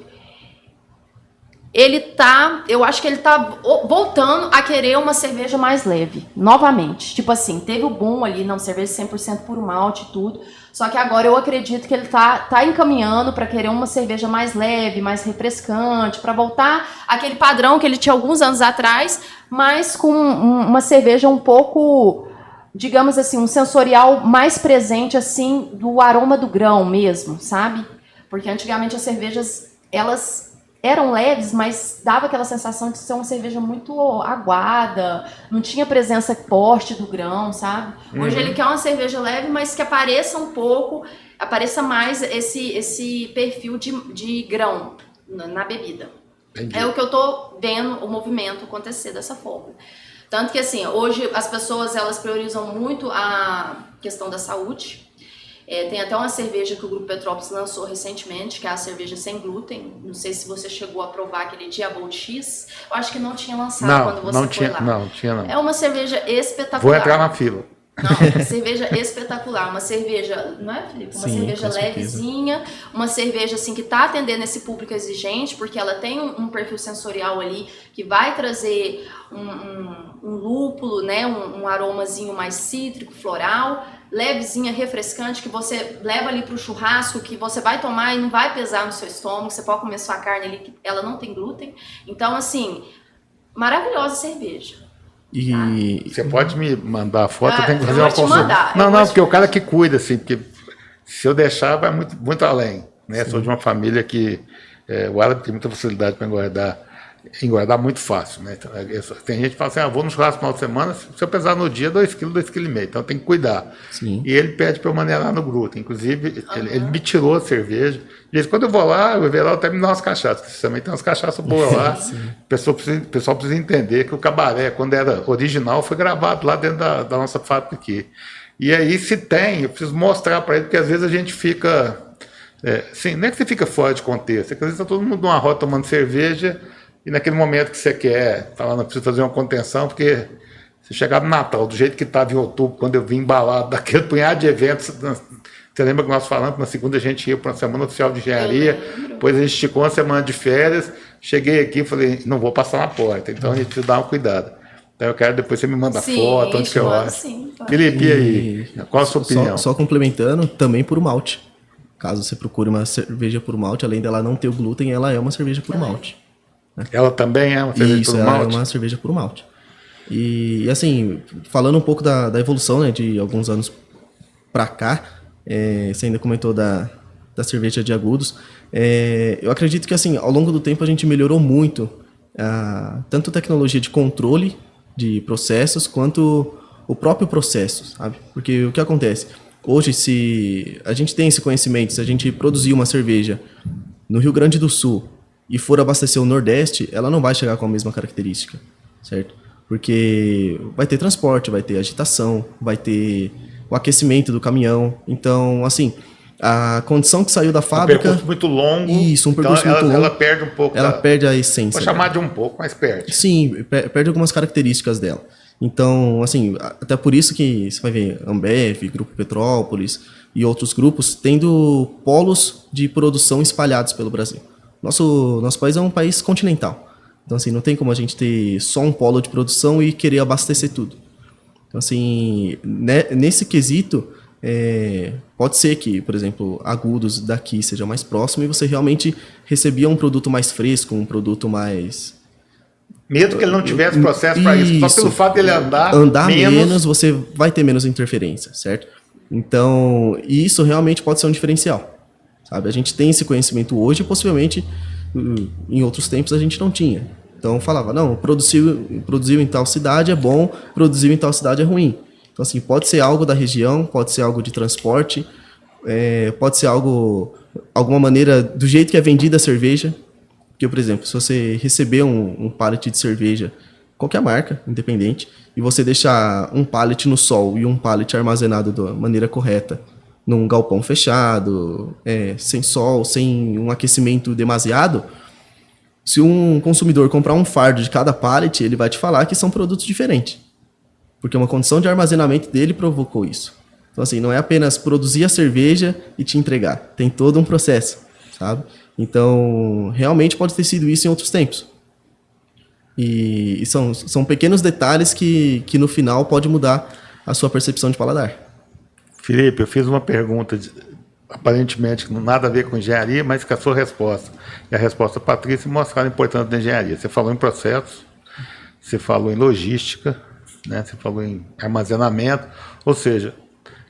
eu acho que ele tá voltando a querer uma cerveja mais leve, novamente. Tipo assim, teve o boom ali, não, cerveja 100% puro malte e tudo, só que agora eu acredito que ele tá encaminhando para querer uma cerveja mais leve, mais refrescante, para voltar àquele padrão que ele tinha alguns anos atrás, mas com uma cerveja um pouco, digamos assim, um sensorial mais presente, assim, do aroma do grão mesmo, sabe? Porque antigamente as cervejas, elas eram leves, mas dava aquela sensação de ser uma cerveja muito aguada, não tinha presença forte do grão, sabe? Hoje ele quer uma cerveja leve, mas que apareça um pouco, apareça mais esse perfil de grão na bebida. Entendi. É o que eu tô vendo o movimento acontecer dessa forma. Tanto que, assim, hoje as pessoas, elas priorizam muito a questão da saúde. Tem até uma cerveja que o Grupo Petrópolis lançou recentemente, que é a cerveja sem glúten. Não sei se você chegou a provar aquele Diabol X. Eu acho que não tinha lançado quando você foi lá. Não tinha não. É uma cerveja espetacular. Vou entrar na fila. Não, cerveja espetacular, uma cerveja, não é, Felipe? Uma cerveja levezinha, uma cerveja assim que tá atendendo esse público exigente, porque ela tem um perfil sensorial ali que vai trazer um lúpulo, né, um aromazinho mais cítrico, floral, levezinha, refrescante, que você leva ali pro churrasco, que você vai tomar e não vai pesar no seu estômago, você pode comer sua carne ali, que ela não tem glúten. Então, assim, maravilhosa cerveja. E você pode me mandar a foto, eu tenho que fazer uma consulta. Não, porque o cara que cuida, assim, porque se eu deixar, vai muito, muito além. Né? Sou de uma família que o árabe tem muita facilidade para engordar muito fácil. Né? Então, tem gente que fala assim, vou no churrasco no final de semana, se eu pesar no dia, 2 kg, 2,5 kg. Então tem que cuidar. Sim. E ele pede para eu maneirar no glúten. Inclusive, ele me tirou a cerveja. E quando eu vou lá, o Everaldo até me dá umas cachaças. Também tem umas cachaças boas lá. O pessoal precisa entender que o cabaré, quando era original, foi gravado lá dentro da nossa fábrica aqui. E aí, se tem, eu preciso mostrar para ele, porque às vezes a gente fica... assim, não é que você fica fora de contexto, é que às vezes está todo mundo numa roda tomando cerveja e naquele momento que você quer falar, não preciso fazer uma contenção, porque você chegar no Natal, do jeito que estava em outubro, quando eu vim embalado daquele punhado de eventos, você lembra que nós falamos que na segunda a gente ia para uma semana oficial de engenharia, depois a gente esticou uma semana de férias, cheguei aqui e falei, não vou passar na porta, então a gente precisa dar uma cuidado. Então eu quero depois você me manda foto, onde você olha. Felipe, e aí? Qual a sua opinião? Só complementando, também por malte. Caso você procure uma cerveja por malte, além dela não ter o glúten, ela é uma cerveja por malte. Né? Ela também é uma cerveja por malte? Isso, é uma cerveja por malte. E assim, falando um pouco da evolução, né, de alguns anos pra cá, você ainda comentou da cerveja de agudos, eu acredito que assim, ao longo do tempo a gente melhorou muito, tanto a tecnologia de controle de processos, quanto o próprio processo, sabe? Porque o que acontece? Hoje, se a gente tem esse conhecimento, se a gente produzir uma cerveja no Rio Grande do Sul e for abastecer o Nordeste, ela não vai chegar com a mesma característica, certo? Porque vai ter transporte, vai ter agitação, vai ter o aquecimento do caminhão. Então, assim, a condição que saiu da fábrica... Um percurso muito longo. Isso, um percurso muito longo. Ela perde um pouco. Ela perde a essência. Vou chamar de um pouco, mas perde. Sim, perde algumas características dela. Então, assim, até por isso que você vai ver Ambev, Grupo Petrópolis e outros grupos tendo polos de produção espalhados pelo Brasil. Nosso país é um país continental. Então, assim, não tem como a gente ter só um polo de produção e querer abastecer tudo. Então, assim, nesse quesito, pode ser que, por exemplo, Agudos daqui seja mais próximo e você realmente recebia um produto mais fresco, um produto mais... Mesmo que ele não tivesse processo para isso, só pelo fato dele andar menos, você vai ter menos interferência, certo? Então, isso realmente pode ser um diferencial, sabe? A gente tem esse conhecimento hoje e possivelmente em outros tempos a gente não tinha. Então, falava, não, produziu em tal cidade é bom, produziu em tal cidade é ruim. Então, assim, pode ser algo da região, pode ser algo de transporte, pode ser algo, alguma maneira, do jeito que é vendida a cerveja. Porque, por exemplo, se você receber um pallet de cerveja, qualquer marca, independente, e você deixar um pallet no sol e um pallet armazenado da maneira correta, num galpão fechado, sem sol, sem um aquecimento demasiado, se um consumidor comprar um fardo de cada pallet, ele vai te falar que são produtos diferentes. Porque uma condição de armazenamento dele provocou isso. Então, assim, não é apenas produzir a cerveja e te entregar. Tem todo um processo, sabe? Então, realmente pode ter sido isso em outros tempos. E são pequenos detalhes que no final pode mudar a sua percepção de paladar. Felipe, eu fiz uma pergunta, aparentemente não nada a ver com engenharia, mas com a sua resposta. E a resposta da Patrícia mostrava a importância da engenharia. Você falou em processos, você falou em logística, né? Você falou em armazenamento, ou seja,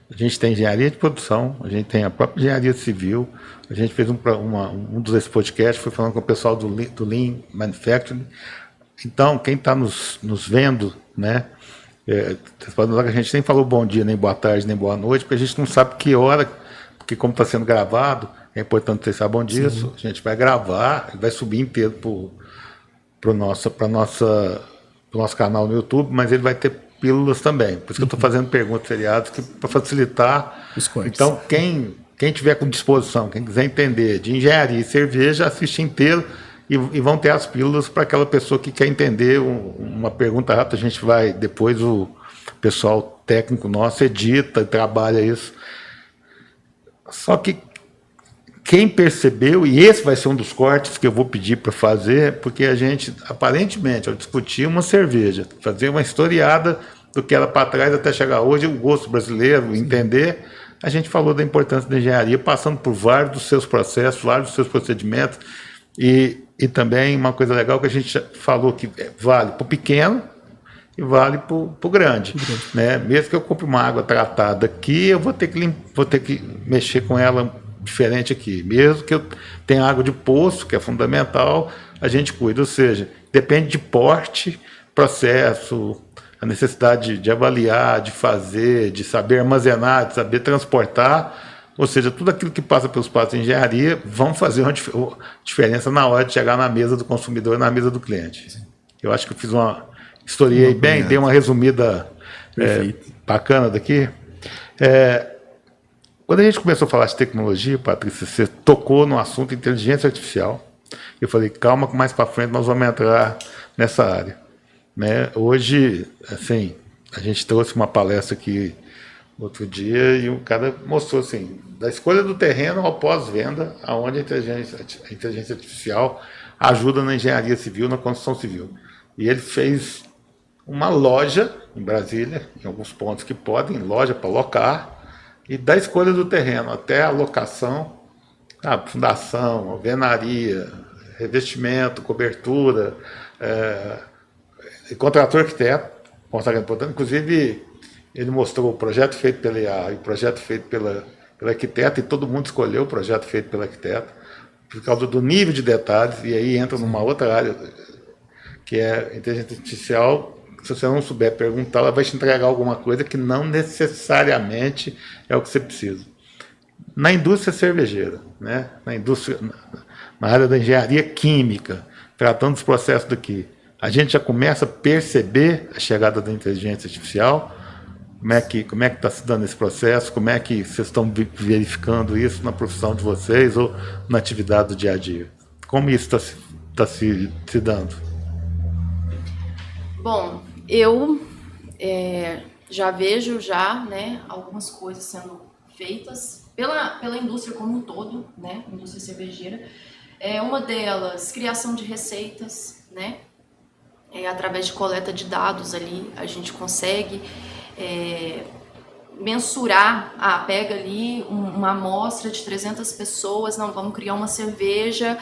a gente tem engenharia de produção, a gente tem a própria engenharia civil, a gente fez um dos podcasts, foi falando com o pessoal do Lean Manufacturing. Então, quem está nos vendo, né? Vocês podem notar que a gente nem falou bom dia, nem boa tarde, nem boa noite, porque a gente não sabe que hora, porque como está sendo gravado, é importante vocês saibam disso. Sim. A gente vai gravar, vai subir inteiro para o nosso canal no YouTube, mas ele vai ter pílulas também. Por isso que eu estou fazendo perguntas seriadas para facilitar. Os cortes. Então, quem tiver com disposição, quem quiser entender de engenharia e cerveja, assiste inteiro e vão ter as pílulas para aquela pessoa que quer entender uma pergunta rápida. A gente vai, depois o pessoal técnico nosso edita e trabalha isso. Só que quem percebeu, e esse vai ser um dos cortes que eu vou pedir para fazer, porque a gente, aparentemente, ao discutir uma cerveja, fazer uma historiada do que era para trás até chegar hoje, o gosto brasileiro, entender, a gente falou da importância da engenharia, passando por vários dos seus processos, vários dos seus procedimentos, e também uma coisa legal que a gente falou que vale para o pequeno e vale para o grande. Né? Mesmo que eu compre uma água tratada aqui, eu vou ter que mexer com ela diferente aqui. Mesmo que eu tenha água de poço, que é fundamental, a gente cuida. Ou seja, depende de porte, processo, a necessidade de avaliar, de fazer, de saber armazenar, de saber transportar. Ou seja, tudo aquilo que passa pelos passos de engenharia vão fazer uma diferença na hora de chegar na mesa do consumidor, na mesa do cliente. Eu acho que eu fiz uma historiei bem, dei uma resumida bacana daqui. Quando a gente começou a falar de tecnologia, Patrícia, você tocou no assunto inteligência artificial. Eu falei, calma, que mais para frente nós vamos entrar nessa área. Né? Hoje, assim, a gente trouxe uma palestra aqui outro dia e o cara mostrou assim, da escolha do terreno ao pós-venda, aonde a inteligência artificial ajuda na engenharia civil, na construção civil. E ele fez uma loja em Brasília, em alguns pontos que podem, loja para locar, e da escolha do terreno até a locação, a fundação, alvenaria, revestimento, cobertura, contratou arquiteto, inclusive ele mostrou o projeto feito pela IA e o projeto feito pela arquiteta, e todo mundo escolheu o projeto feito pela arquiteta, por causa do nível de detalhes, e aí entra numa outra área, que é a inteligência artificial. Se você não souber perguntar, ela vai te entregar alguma coisa que não necessariamente é o que você precisa. Na indústria cervejeira, né? Na área da engenharia química, tratando dos processos daqui, a gente já começa a perceber a chegada da inteligência artificial. Como é que está se dando esse processo? Como é que vocês estão verificando isso na profissão de vocês ou na atividade do dia a dia? Como isso está se dando? Bom, eu já vejo né, algumas coisas sendo feitas pela indústria como um todo, né, indústria cervejeira. Uma delas, criação de receitas, né, através de coleta de dados ali, a gente consegue mensurar, pega ali uma amostra de 300 pessoas, não, vamos criar uma cerveja,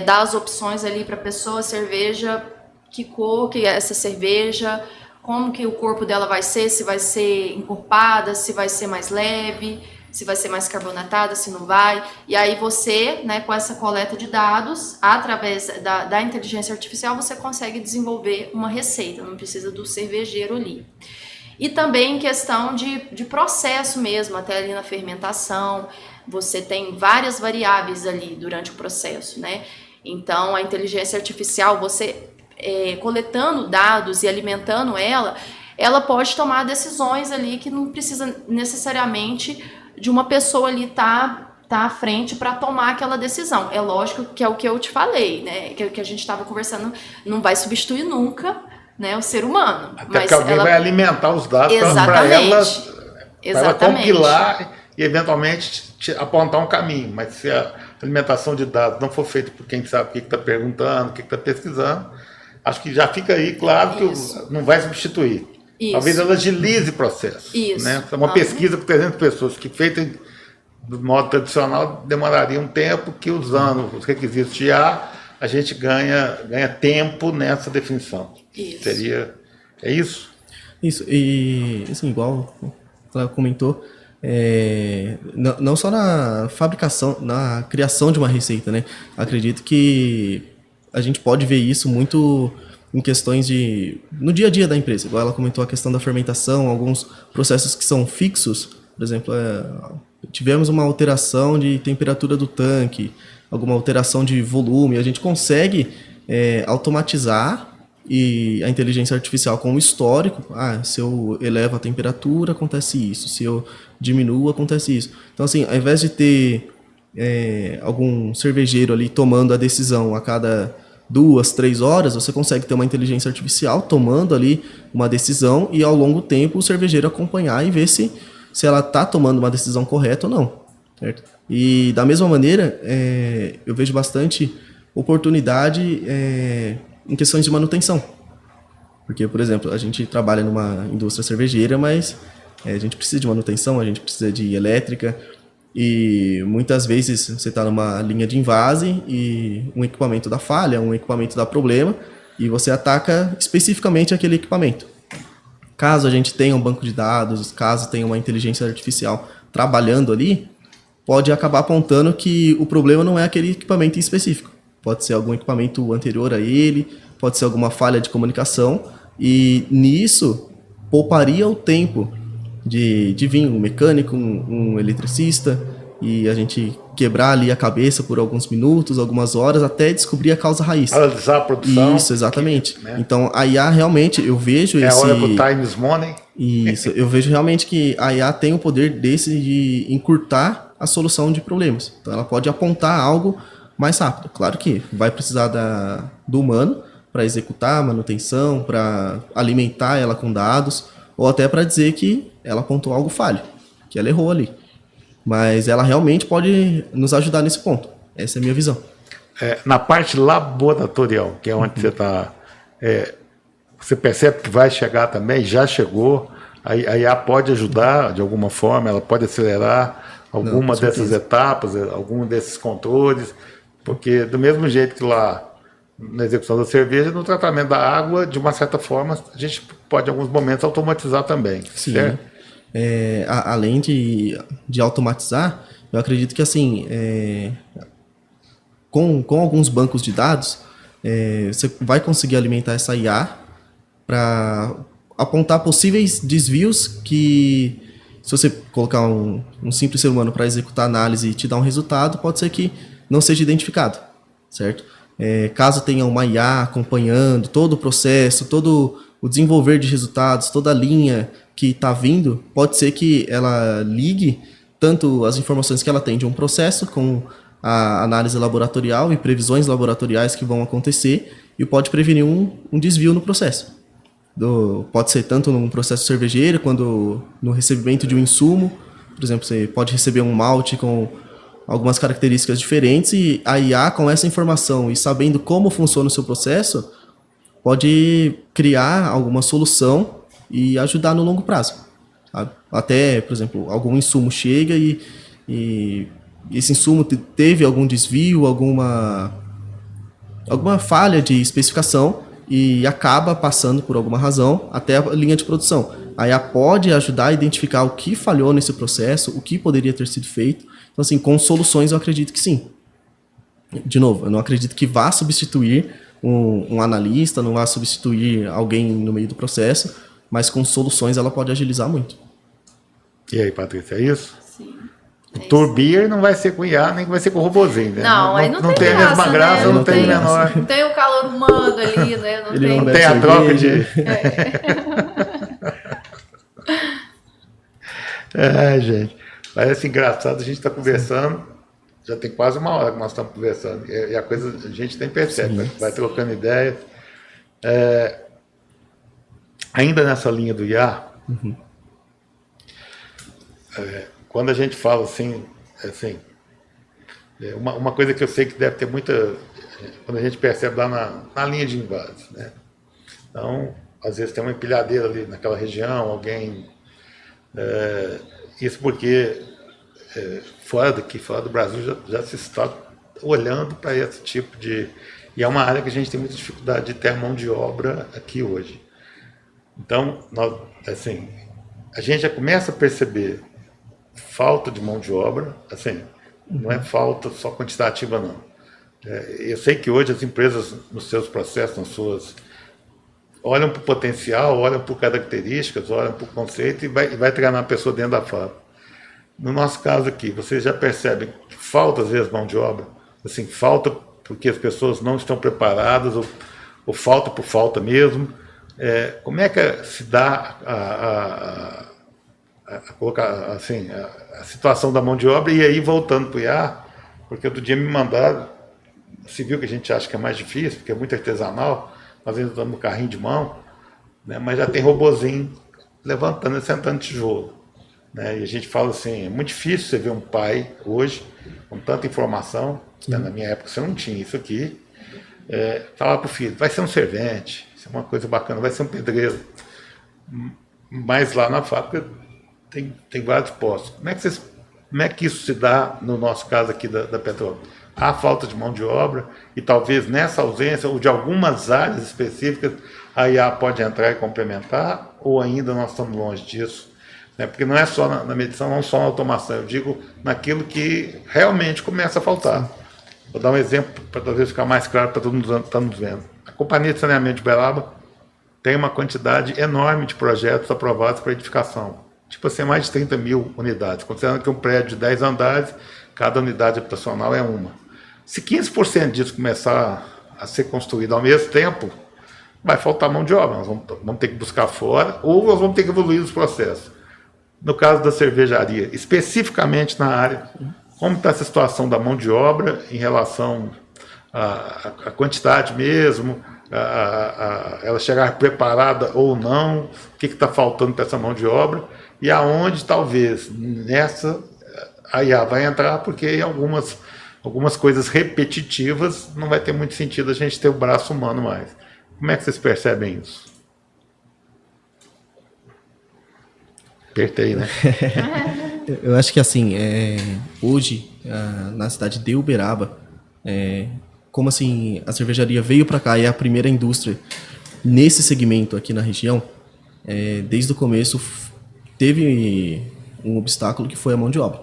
dar as opções ali para a pessoa, cerveja, que cor que é essa cerveja, como que o corpo dela vai ser, se vai ser encorpada, se vai ser mais leve, se vai ser mais carbonatada, se não vai. E aí você, né, com essa coleta de dados, através da inteligência artificial, você consegue desenvolver uma receita, não precisa do cervejeiro ali. E também questão de processo mesmo, até ali na fermentação, você tem várias variáveis ali durante o processo, né? Então, a inteligência artificial, você coletando dados e alimentando ela pode tomar decisões ali que não precisa necessariamente de uma pessoa ali tá à frente para tomar aquela decisão. É lógico que é o que eu te falei, né? Que a gente estava conversando, não vai substituir nunca, né, o ser humano. Até mas que alguém vai alimentar os dados para ela compilar e eventualmente apontar um caminho. Mas se a alimentação de dados não for feita por quem sabe o que está perguntando, o que está pesquisando, acho que já fica aí claro que não vai substituir. Isso. Talvez ela agilize o processo. Isso. Né? Uma pesquisa com 300 pessoas que feita do modo tradicional demoraria um tempo, que usando os requisitos de IA, a gente ganha tempo nessa definição. Isso. É isso? Isso, e assim, igual ela comentou, não só na fabricação, na criação de uma receita, né? Acredito que a gente pode ver isso muito em questões no dia a dia da empresa. Igual ela comentou a questão da fermentação, alguns processos que são fixos, por exemplo, tivemos uma alteração de temperatura do tanque, alguma alteração de volume, a gente consegue automatizar e a inteligência artificial com o histórico, se eu elevo a temperatura, acontece isso, se eu diminuo, acontece isso. Então, assim, ao invés de ter algum cervejeiro ali tomando a decisão a cada 2, 3 horas, você consegue ter uma inteligência artificial tomando ali uma decisão e ao longo do tempo o cervejeiro acompanhar e ver se ela está tomando uma decisão correta ou não, certo? E da mesma maneira, eu vejo bastante oportunidade em questões de manutenção. Porque, por exemplo, a gente trabalha numa indústria cervejeira, mas a gente precisa de manutenção, a gente precisa de elétrica, e muitas vezes você está numa linha de invase e um equipamento dá falha, um equipamento dá problema, e você ataca especificamente aquele equipamento. Caso a gente tenha um banco de dados, caso tenha uma inteligência artificial trabalhando ali, pode acabar apontando que o problema não é aquele equipamento em específico. Pode ser algum equipamento anterior a ele, pode ser alguma falha de comunicação, e nisso pouparia o tempo de vir um mecânico, um eletricista, e a gente quebrar ali a cabeça por alguns minutos, algumas horas, até descobrir a causa raiz. Analisar a produção. Isso, exatamente. Né? Então, a IA realmente, eu vejo esse... É a hora do time is money. Isso, eu vejo realmente que a IA tem o poder desse de encurtar a solução de problemas. Então, ela pode apontar algo mais rápido. Claro que vai precisar do humano para executar a manutenção, para alimentar ela com dados, ou até para dizer que ela apontou algo falho, que ela errou ali. Mas ela realmente pode nos ajudar nesse ponto. Essa é a minha visão. Na parte laboratorial, que é onde você está, você percebe que vai chegar também, já chegou, a IA pode ajudar de alguma forma, ela pode acelerar alguma dessas etapas, algum desses controles, porque do mesmo jeito que lá na execução da cerveja, no tratamento da água, de uma certa forma, a gente pode, em alguns momentos, automatizar também. Sim. Certo? Além de automatizar, eu acredito que assim, com alguns bancos de dados, você vai conseguir alimentar essa IA para apontar possíveis desvios que, se você colocar um simples ser humano para executar a análise e te dar um resultado, pode ser que não seja identificado, certo? Caso tenha uma IA acompanhando todo o processo, todo o desenvolver de resultados, toda a linha que está vindo, pode ser que ela ligue tanto as informações que ela tem de um processo com a análise laboratorial e previsões laboratoriais que vão acontecer e pode prevenir um desvio no processo. Pode ser tanto num processo cervejeiro, quanto no recebimento de um insumo. Por exemplo, você pode receber um malte com algumas características diferentes e a IA, com essa informação e sabendo como funciona o seu processo, pode criar alguma solução e ajudar no longo prazo. Até, por exemplo, algum insumo chega e esse insumo teve algum desvio, alguma falha de especificação e acaba passando por alguma razão até a linha de produção. A IA pode ajudar a identificar o que falhou nesse processo, o que poderia ter sido feito. Então, assim, com soluções eu acredito que sim. De novo, eu não acredito que vá substituir um analista, não vá substituir alguém no meio do processo, mas com soluções ela pode agilizar muito. E aí, Patrícia, é isso? Sim. Tour Beer não vai ser com IA, nem vai ser com robozinho, né? Não, aí não tem a mesma graça, né? não tem menor. Não tem o calor humano ali, né? Não Ele tem. não Tem a troca de... Gente. Parece engraçado, a gente está conversando, já tem quase uma hora que nós estamos conversando, e a coisa a gente nem percebe, vai trocando ideias. Ainda nessa linha do IA, quando a gente fala assim, uma coisa que eu sei que deve ter muita, quando a gente percebe lá na linha de invasos, né? Então, às vezes tem uma empilhadeira ali naquela região, alguém... isso porque fora do Brasil já se está olhando para esse tipo de... E é uma área que a gente tem muita dificuldade de ter mão de obra aqui hoje. Então, a gente já começa a perceber falta de mão de obra, não é falta só quantitativa, não. Eu sei que hoje as empresas, nos seus processos, nas suas... olham para o potencial, olham por características, olham para o conceito e vai treinar a pessoa dentro da fábrica. No nosso caso aqui, vocês já percebem que falta, às vezes, mão de obra? Falta porque as pessoas não estão preparadas ou falta por falta mesmo. Como é que se dá a situação da mão de obra? E aí, voltando para o IA, porque outro dia me mandaram, você viu que a gente acha que é mais difícil, porque é muito artesanal, nós ainda estamos no carrinho de mão, né, mas já tem robozinho levantando e sentando tijolo. Né, e a gente fala assim, é muito difícil você ver um pai hoje, com tanta informação, né, na minha época você não tinha isso aqui, falar para o filho, vai ser um servente, isso é uma coisa bacana, vai ser um pedreiro. Mas lá na fábrica tem vários postos. Como é que isso se dá no nosso caso aqui da Petrobras? Há falta de mão de obra e talvez nessa ausência ou de algumas áreas específicas a IA pode entrar e complementar, ou ainda nós estamos longe disso? Né? Porque não é só na medição, não só na automação, eu digo naquilo que realmente começa a faltar. Vou dar um exemplo para talvez ficar mais claro para todo mundo que está nos vendo. A Companhia de Saneamento de Uberaba tem uma quantidade enorme de projetos aprovados para edificação. Tipo assim, mais de 30 mil unidades, considerando que um prédio de 10 andares, cada unidade habitacional é uma. Se 15% disso começar a ser construído ao mesmo tempo, vai faltar mão de obra. Nós vamos ter que buscar fora ou nós vamos ter que evoluir os processos. No caso da cervejaria, especificamente na área, como está essa situação da mão de obra em relação à quantidade mesmo, ela chegar preparada ou não, o que está faltando para essa mão de obra, e aonde talvez nessa a IA vai entrar, porque em algumas coisas repetitivas não vai ter muito sentido a gente ter o braço humano mais. Como é que vocês percebem isso? Apertei, né? Eu acho que assim, hoje, na cidade de Uberaba, como assim, a cervejaria veio para cá e é a primeira indústria nesse segmento aqui na região, desde o começo teve um obstáculo que foi a mão de obra.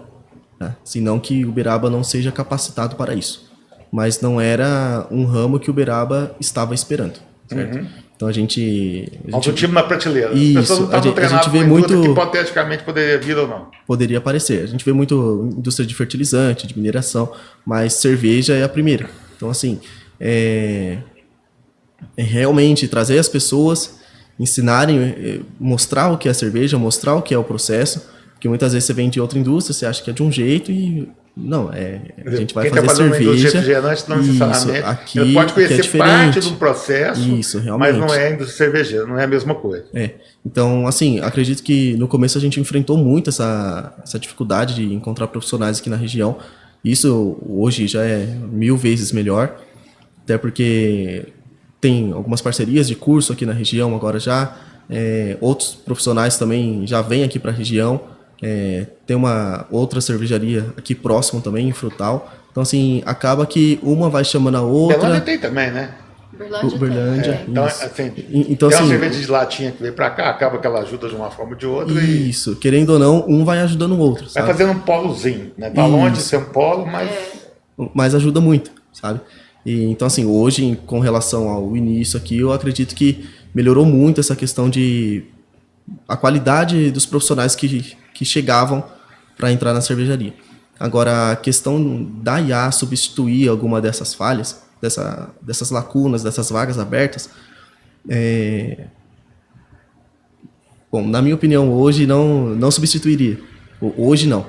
Né? Senão que Uberaba não seja capacitado para isso. Mas não era um ramo que Uberaba estava esperando. Certo? Então a gente o time na prateleira. Isso, as pessoas não estavam treinadas a gente vê muito que muito hipoteticamente poderia vir ou não. Poderia aparecer. A gente vê muito indústria de fertilizante, de mineração, mas cerveja é a primeira. Então assim, realmente trazer as pessoas, ensinarem, mostrar o que é a cerveja, mostrar o que é o processo, porque muitas vezes você vem de outra indústria, você acha que é de um jeito e não, a gente vai fazer cerveja. Refrigerante não necessariamente. Aqui, ele pode conhecer é parte do processo, realmente. mas não é indústria cervejeira, não é a mesma coisa. Então, assim, acredito que no começo a gente enfrentou muito essa dificuldade de encontrar profissionais aqui na região. Isso hoje já é 1000 vezes melhor, até porque tem algumas parcerias de curso aqui na região agora já, outros profissionais também já vêm aqui para a região. Tem uma outra cervejaria aqui próximo também, em Frutal. Então, assim, acaba que uma vai chamando a outra. Uberlândia tem também, né? Uberlândia então, assim, tem uma cerveja de latinha que veio para cá, acaba que ela ajuda de uma forma ou de outra. Isso, querendo ou não, um vai ajudando o outro. Vai fazendo um polozinho, né? Tá longe de ser um polo, mas... Mas ajuda muito, sabe? Então, assim, hoje, com relação ao início aqui, eu acredito que melhorou muito essa questão de... a qualidade dos profissionais que chegavam para entrar na cervejaria. Agora, a questão da IA substituir alguma dessas falhas, dessas lacunas, dessas vagas abertas, bom, na minha opinião, hoje não substituiria. Hoje não.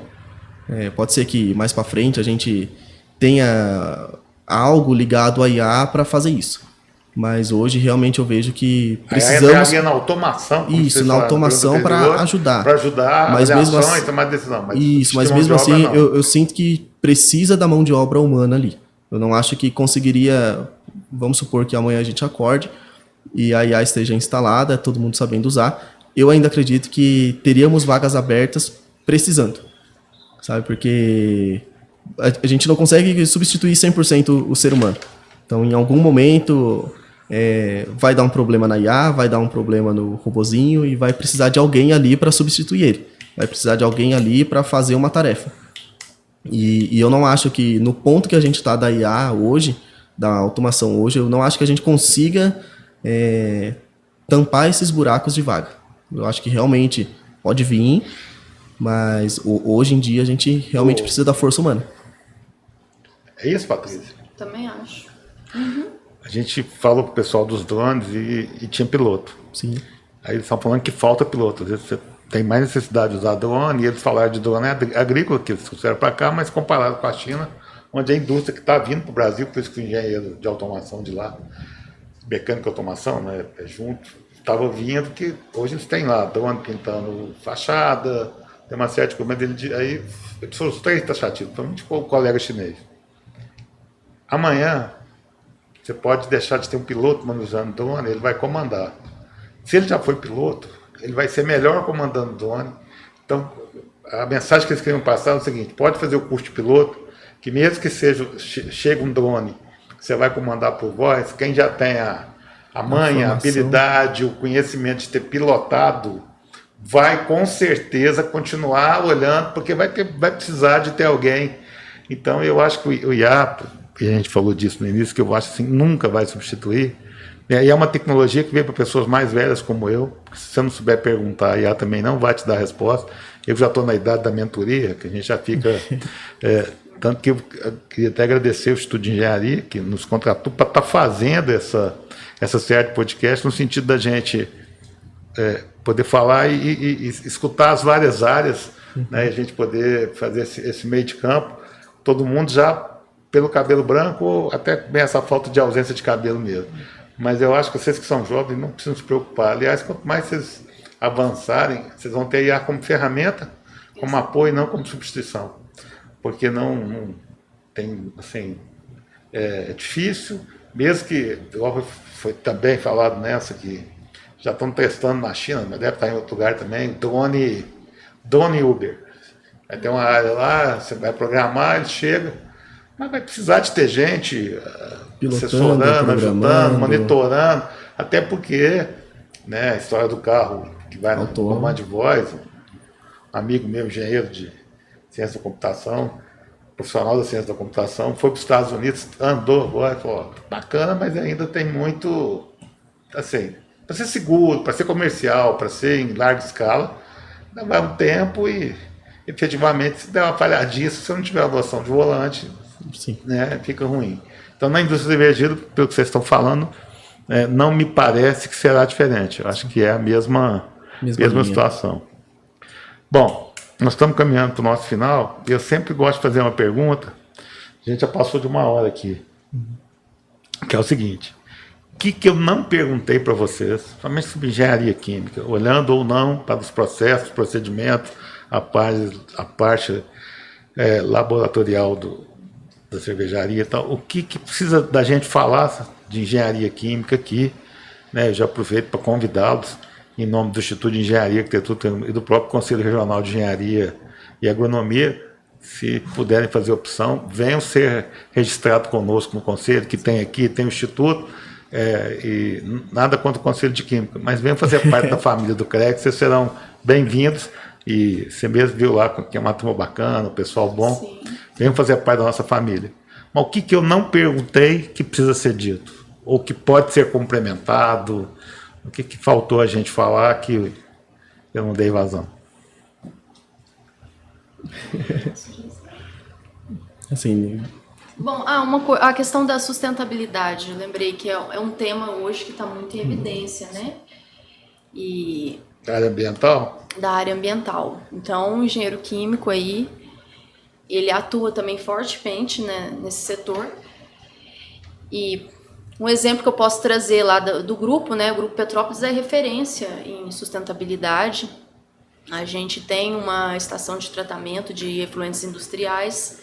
Pode ser que mais para frente a gente tenha algo ligado à IA para fazer isso. Mas hoje realmente eu vejo que precisamos... Aí na automação. Isso, na automação para ajudar. Para ajudar mas a mesmo avaliação assim, e tomar decisão. Mas mesmo assim eu sinto que precisa da mão de obra humana ali. Eu não acho que conseguiria... Vamos supor que amanhã a gente acorde e a IA esteja instalada, todo mundo sabendo usar. Eu ainda acredito que teríamos vagas abertas precisando. Sabe? Porque a gente não consegue substituir 100% o ser humano. Então, em algum momento, vai dar um problema na IA, vai dar um problema no robozinho e vai precisar de alguém ali para substituir ele. Vai precisar de alguém ali para fazer uma tarefa. E eu não acho que, no ponto que a gente está da IA hoje, da automação hoje, eu não acho que a gente consiga tampar esses buracos de vaga. Eu acho que realmente pode vir, mas hoje em dia a gente realmente precisa da força humana. É isso, Patrícia? Também acho. A gente falou com o pessoal dos drones e tinha piloto. Sim. Aí eles estão falando que falta piloto. Às vezes você tem mais necessidade de usar drone, e eles falaram de drone agrícola, que eles trouxeram para cá, mas comparado com a China, onde a indústria que está vindo para o Brasil, por isso que o engenheiro de automação de lá, mecânico de automação, né, junto, estava vindo, que hoje eles têm lá drone pintando fachada, tem uma série de coisas. Aí foram os 3 taxativos, principalmente com o colega chinês. Amanhã, você pode deixar de ter um piloto manuseando drone, ele vai comandar. Se ele já foi piloto, ele vai ser melhor comandando drone. Então, a mensagem que eles queriam passar é o seguinte: pode fazer o curso de piloto, que mesmo que chegue um drone, você vai comandar por voz, quem já tem a manha, a habilidade, o conhecimento de ter pilotado, vai com certeza continuar olhando, porque vai precisar de ter alguém. Então, eu acho que o IA, e a gente falou disso no início, que eu acho assim, nunca vai substituir. E é uma tecnologia que veio para pessoas mais velhas como eu. Se você não souber perguntar, a IA também não vai te dar a resposta. Eu já estou na idade da mentoria, que a gente já fica... tanto que eu queria até agradecer o Instituto de Engenharia, que nos contratou para estar fazendo essa série de podcast, no sentido da gente poder falar e escutar as várias áreas, né, e a gente poder fazer esse meio de campo, todo mundo já pelo cabelo branco, ou até bem essa falta de ausência de cabelo mesmo. Mas eu acho que vocês que são jovens não precisam se preocupar. Aliás, quanto mais vocês avançarem, vocês vão ter IA como ferramenta, como apoio, não como substituição. Porque não tem, assim, é difícil, mesmo que, foi também falado nessa, que já estão testando na China, mas deve estar em outro lugar também, drone Uber. Vai ter uma área lá, você vai programar, ele chega, mas vai precisar de ter gente assessorando, ajudando, monitorando, até porque, né, a história do carro que vai no comando de voz, um amigo meu, engenheiro de ciência da computação, profissional da ciência da computação, foi para os Estados Unidos, andou agora e falou: bacana, mas ainda tem muito, assim, para ser seguro, para ser comercial, para ser em larga escala, vai um tempo e, efetivamente, se der uma falhadinha, se você não tiver uma noção de volante, né, fica ruim. Então, na indústria emergida, pelo que vocês estão falando, não me parece que será diferente. Eu acho que é a mesma situação. Bom, nós estamos caminhando para o nosso final, e eu sempre gosto de fazer uma pergunta. A gente já passou de 1 hora aqui, que é o seguinte: o que eu não perguntei para vocês, somente sobre engenharia química, olhando ou não para os processos, procedimentos, a parte laboratorial da cervejaria e tal, o que precisa da gente falar de engenharia química aqui, né? Eu já aproveito para convidá-los, em nome do Instituto de Engenharia, Arquitetura e do próprio Conselho Regional de Engenharia e Agronomia, se puderem fazer opção, venham ser registrados conosco no Conselho, que tem aqui, tem o Instituto, e nada contra o Conselho de Química, mas venham fazer parte da família do CREC, vocês serão bem-vindos, e você mesmo viu lá que é uma turma bacana, o pessoal bom. Sim. Venham fazer parte da nossa família. Mas o que eu não perguntei que precisa ser dito? Ou que pode ser complementado? O que faltou a gente falar que eu não dei vazão? Assim, Bom, a questão da sustentabilidade, eu lembrei que é um tema hoje que está muito em evidência, né? E Área ambiental? da área ambiental. Então, o engenheiro químico aí, ele atua também fortemente, né, nesse setor. E um exemplo que eu posso trazer lá do grupo, né? O Grupo Petrópolis é referência em sustentabilidade. A gente tem uma estação de tratamento de efluentes industriais,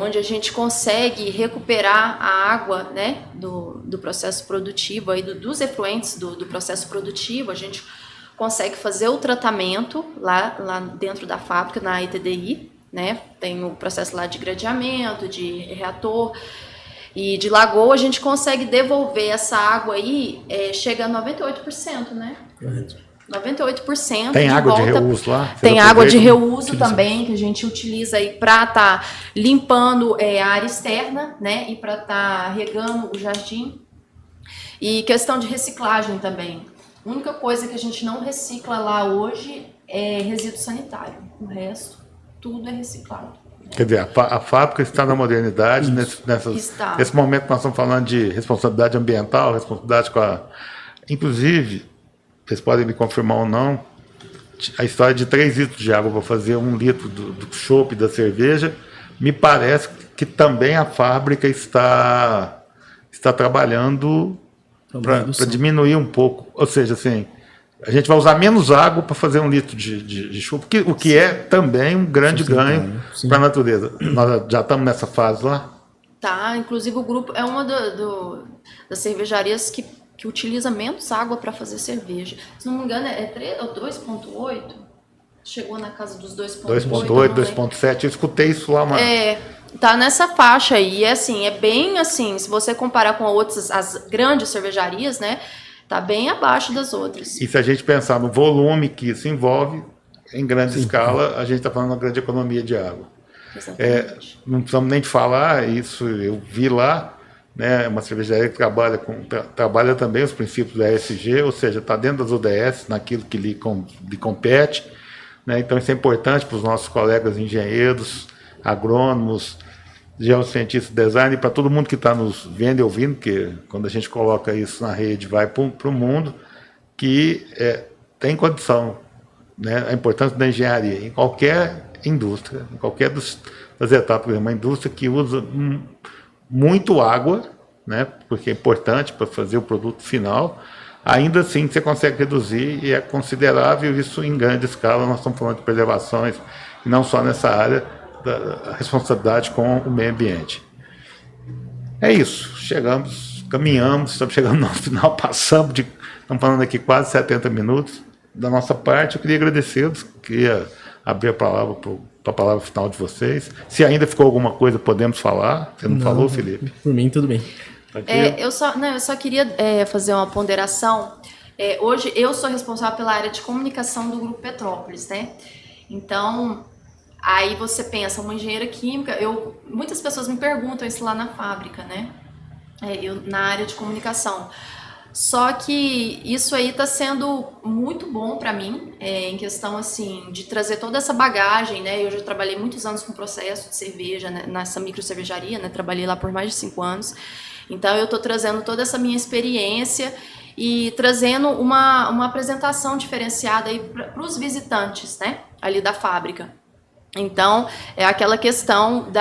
onde a gente consegue recuperar a água, né, do processo produtivo, aí dos efluentes do processo produtivo. A gente consegue fazer o tratamento lá dentro da fábrica, na ITDI, né? Tem o processo lá de gradeamento, de reator e de lagoa. A gente consegue devolver essa água aí, chega a 98%, né? correto. 98% Tem de água de volta. reuso lá? Vocês Tem água de aproveitam? reuso também, que a gente utiliza aí para estar limpando a área externa, né? E para estar regando o jardim. E questão de reciclagem também. A única coisa que a gente não recicla lá hoje é resíduo sanitário. O resto, tudo é reciclado. Quer dizer, a fábrica está na modernidade, Está. nesse momento que nós estamos falando de responsabilidade ambiental, responsabilidade com a... Inclusive, vocês podem me confirmar ou não, a história de 3 litros de água para fazer 1 litro do chopp da cerveja, me parece que também a fábrica está trabalhando para diminuir um pouco. Ou seja, assim, a gente vai usar menos água para fazer 1 litro de chopp, o que é também um grande ganho para a natureza. Nós já estamos nessa fase lá? Tá, inclusive o grupo é uma das cervejarias que utiliza menos água para fazer cerveja. Se não me engano, é 2,8. Chegou na casa dos 2,8. 2,8, 2,7. Eu escutei isso lá, mano. Tá nessa faixa aí. É assim, é bem assim, se você comparar com as grandes cervejarias, né? Tá bem abaixo das outras. E se a gente pensar no volume que isso envolve, em grande escala, a gente está falando de uma grande economia de água. Exatamente. Não precisamos nem de falar, isso eu vi lá, né, uma cervejaria que trabalha também os princípios da ESG, ou seja, está dentro das ODS, naquilo que lhe compete, né, então isso é importante para os nossos colegas engenheiros, agrônomos, geocientistas, design, para todo mundo que está nos vendo e ouvindo, porque quando a gente coloca isso na rede vai para o mundo, que tem condição, né, a importância da engenharia em qualquer indústria, em qualquer das etapas, uma indústria que usa muito água, né, porque é importante para fazer o produto final, ainda assim você consegue reduzir e é considerável isso em grande escala. Nós estamos falando de preservações, e não só nessa área da responsabilidade com o meio ambiente. É isso, caminhamos, estamos chegando no final, estamos falando aqui quase 70 minutos. Da nossa parte, eu queria agradecê-los, queria abrir a palavra para a palavra final de vocês. Se ainda ficou alguma coisa, podemos falar. Você não falou, Felipe? Por mim, tudo bem. Eu só queria fazer uma ponderação. Hoje eu sou responsável pela área de comunicação do Grupo Petrópolis, né? Então, aí você pensa, uma engenheira química, muitas pessoas me perguntam isso lá na fábrica, né? Na área de comunicação. Só que isso aí está sendo muito bom para mim, em questão assim de trazer toda essa bagagem, né? Eu já trabalhei muitos anos com processo de cerveja, né? Nessa micro cervejaria, né? Trabalhei lá por mais de 5 anos. Então eu estou trazendo toda essa minha experiência e trazendo uma apresentação diferenciada aí para os visitantes, né? Ali da fábrica. Então é aquela questão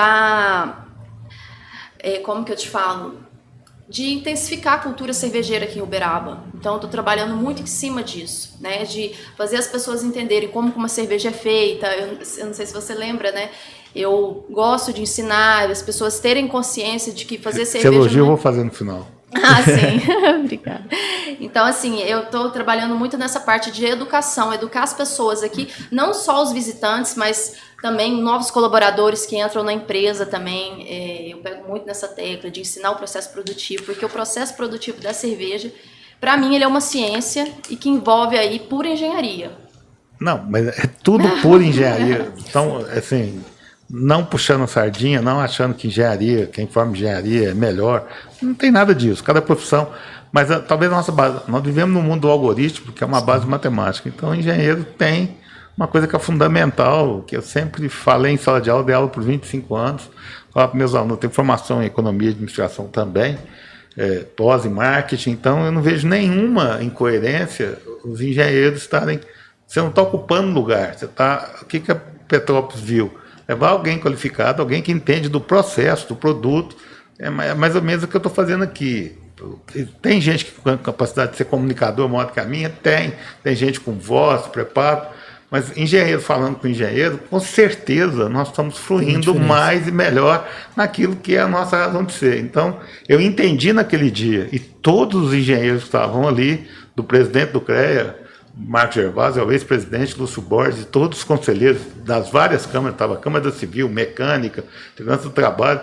como que eu te falo? De intensificar a cultura cervejeira aqui em Uberaba. Então, eu estou trabalhando muito em cima disso, né? De fazer as pessoas entenderem como uma cerveja é feita. Eu não sei se você lembra, né? Eu gosto de ensinar as pessoas terem consciência de que fazer cerveja... Se elogio, eu vou fazer no final. Ah, sim. Obrigada. Então, assim, eu estou trabalhando muito nessa parte de educação, educar as pessoas aqui, não só os visitantes, mas também novos colaboradores que entram na empresa também. Eu pego muito nessa tecla de ensinar o processo produtivo, porque o processo produtivo da cerveja, para mim, ele é uma ciência e que envolve aí pura engenharia. Não, mas é tudo pura engenharia. Então, assim, não puxando a sardinha, não achando que engenharia, quem forma engenharia é melhor. Não tem nada disso, cada profissão. Mas talvez a nossa base, nós vivemos no mundo do algoritmo, que é uma base matemática. Então, o engenheiro tem uma coisa que é fundamental, que eu sempre falei em sala de aula, dei aula por 25 anos, falo para meus alunos, eu tenho formação em economia e administração também, pós em marketing, então eu não vejo nenhuma incoerência os engenheiros estarem... Você não está ocupando lugar, você está... O que a Petrópolis viu? Levar alguém qualificado, alguém que entende do processo, do produto, é mais ou menos o que eu estou fazendo aqui. Tem gente que com capacidade de ser comunicador maior que a minha? Tem gente com voz, preparo, mas engenheiro falando com engenheiro, com certeza nós estamos fluindo mais e melhor naquilo que é a nossa razão de ser. Então, eu entendi naquele dia, e todos os engenheiros que estavam ali, do presidente do CREA, Marcos Gervásio, o ex-presidente Lúcio Borges, e todos os conselheiros das várias câmaras, estava a Câmara da Civil, Mecânica, Segurança do Trabalho,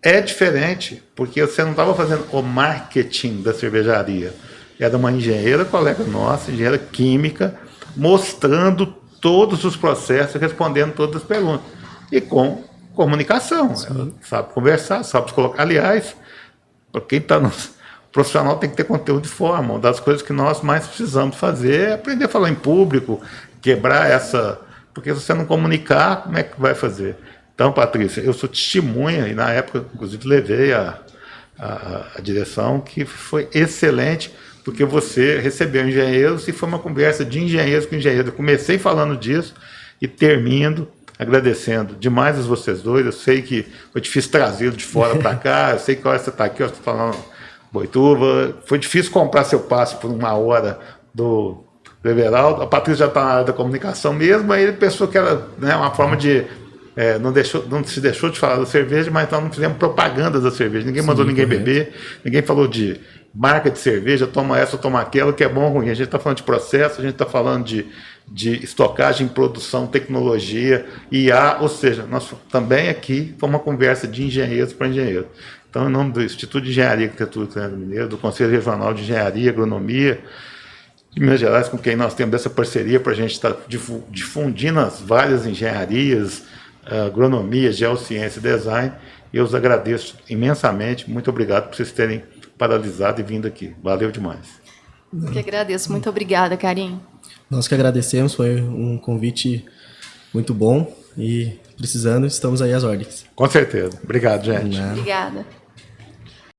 é diferente, porque você não estava fazendo o marketing da cervejaria. Era uma engenheira, colega nossa, engenheira química, mostrando todos os processos, respondendo todas as perguntas. E com comunicação. Ela sabe conversar, sabe se colocar. Aliás, para quem está no... O profissional tem que ter conteúdo de forma. Uma das coisas que nós mais precisamos fazer é aprender a falar em público, quebrar essa... Porque se você não comunicar, como é que vai fazer? Então, Patrícia, eu sou testemunha, e na época, inclusive, levei a direção, que foi excelente, porque você recebeu engenheiros e foi uma conversa de engenheiros com engenheiros. Eu comecei falando disso e termino agradecendo demais a vocês dois. Eu sei que foi difícil trazê-lo de fora para cá, eu sei que a hora você está aqui, eu estou falando Boituva. Foi difícil comprar seu passe por uma hora do Everaldo. A Patrícia já está na área da comunicação mesmo, aí ele pensou que era, né, uma forma de... não se deixou de falar da cerveja, mas nós não fizemos propaganda da cerveja. Ninguém mandou ninguém beber, ninguém falou de marca de cerveja, toma essa, toma aquela, que é bom ou ruim. A gente está falando de processo, a gente está falando de estocagem, produção, tecnologia, IA, ou seja, nós também aqui foi uma conversa de engenheiros para engenheiros. Então, em nome do Instituto de Engenharia e Arquitetura do Rio Grande do Mineiro, do Conselho Regional de Engenharia e Agronomia de Minas Gerais, com quem nós temos essa parceria para a gente estar difundindo as várias engenharias, agronomia, geociência e design, eu os agradeço imensamente. Muito obrigado por vocês terem paralisado e vindo aqui. Valeu demais. Eu que agradeço. Muito obrigada, Karim. Nós que agradecemos, foi um convite muito bom e precisando, estamos aí às ordens. Com certeza. Obrigado, gente. Obrigada.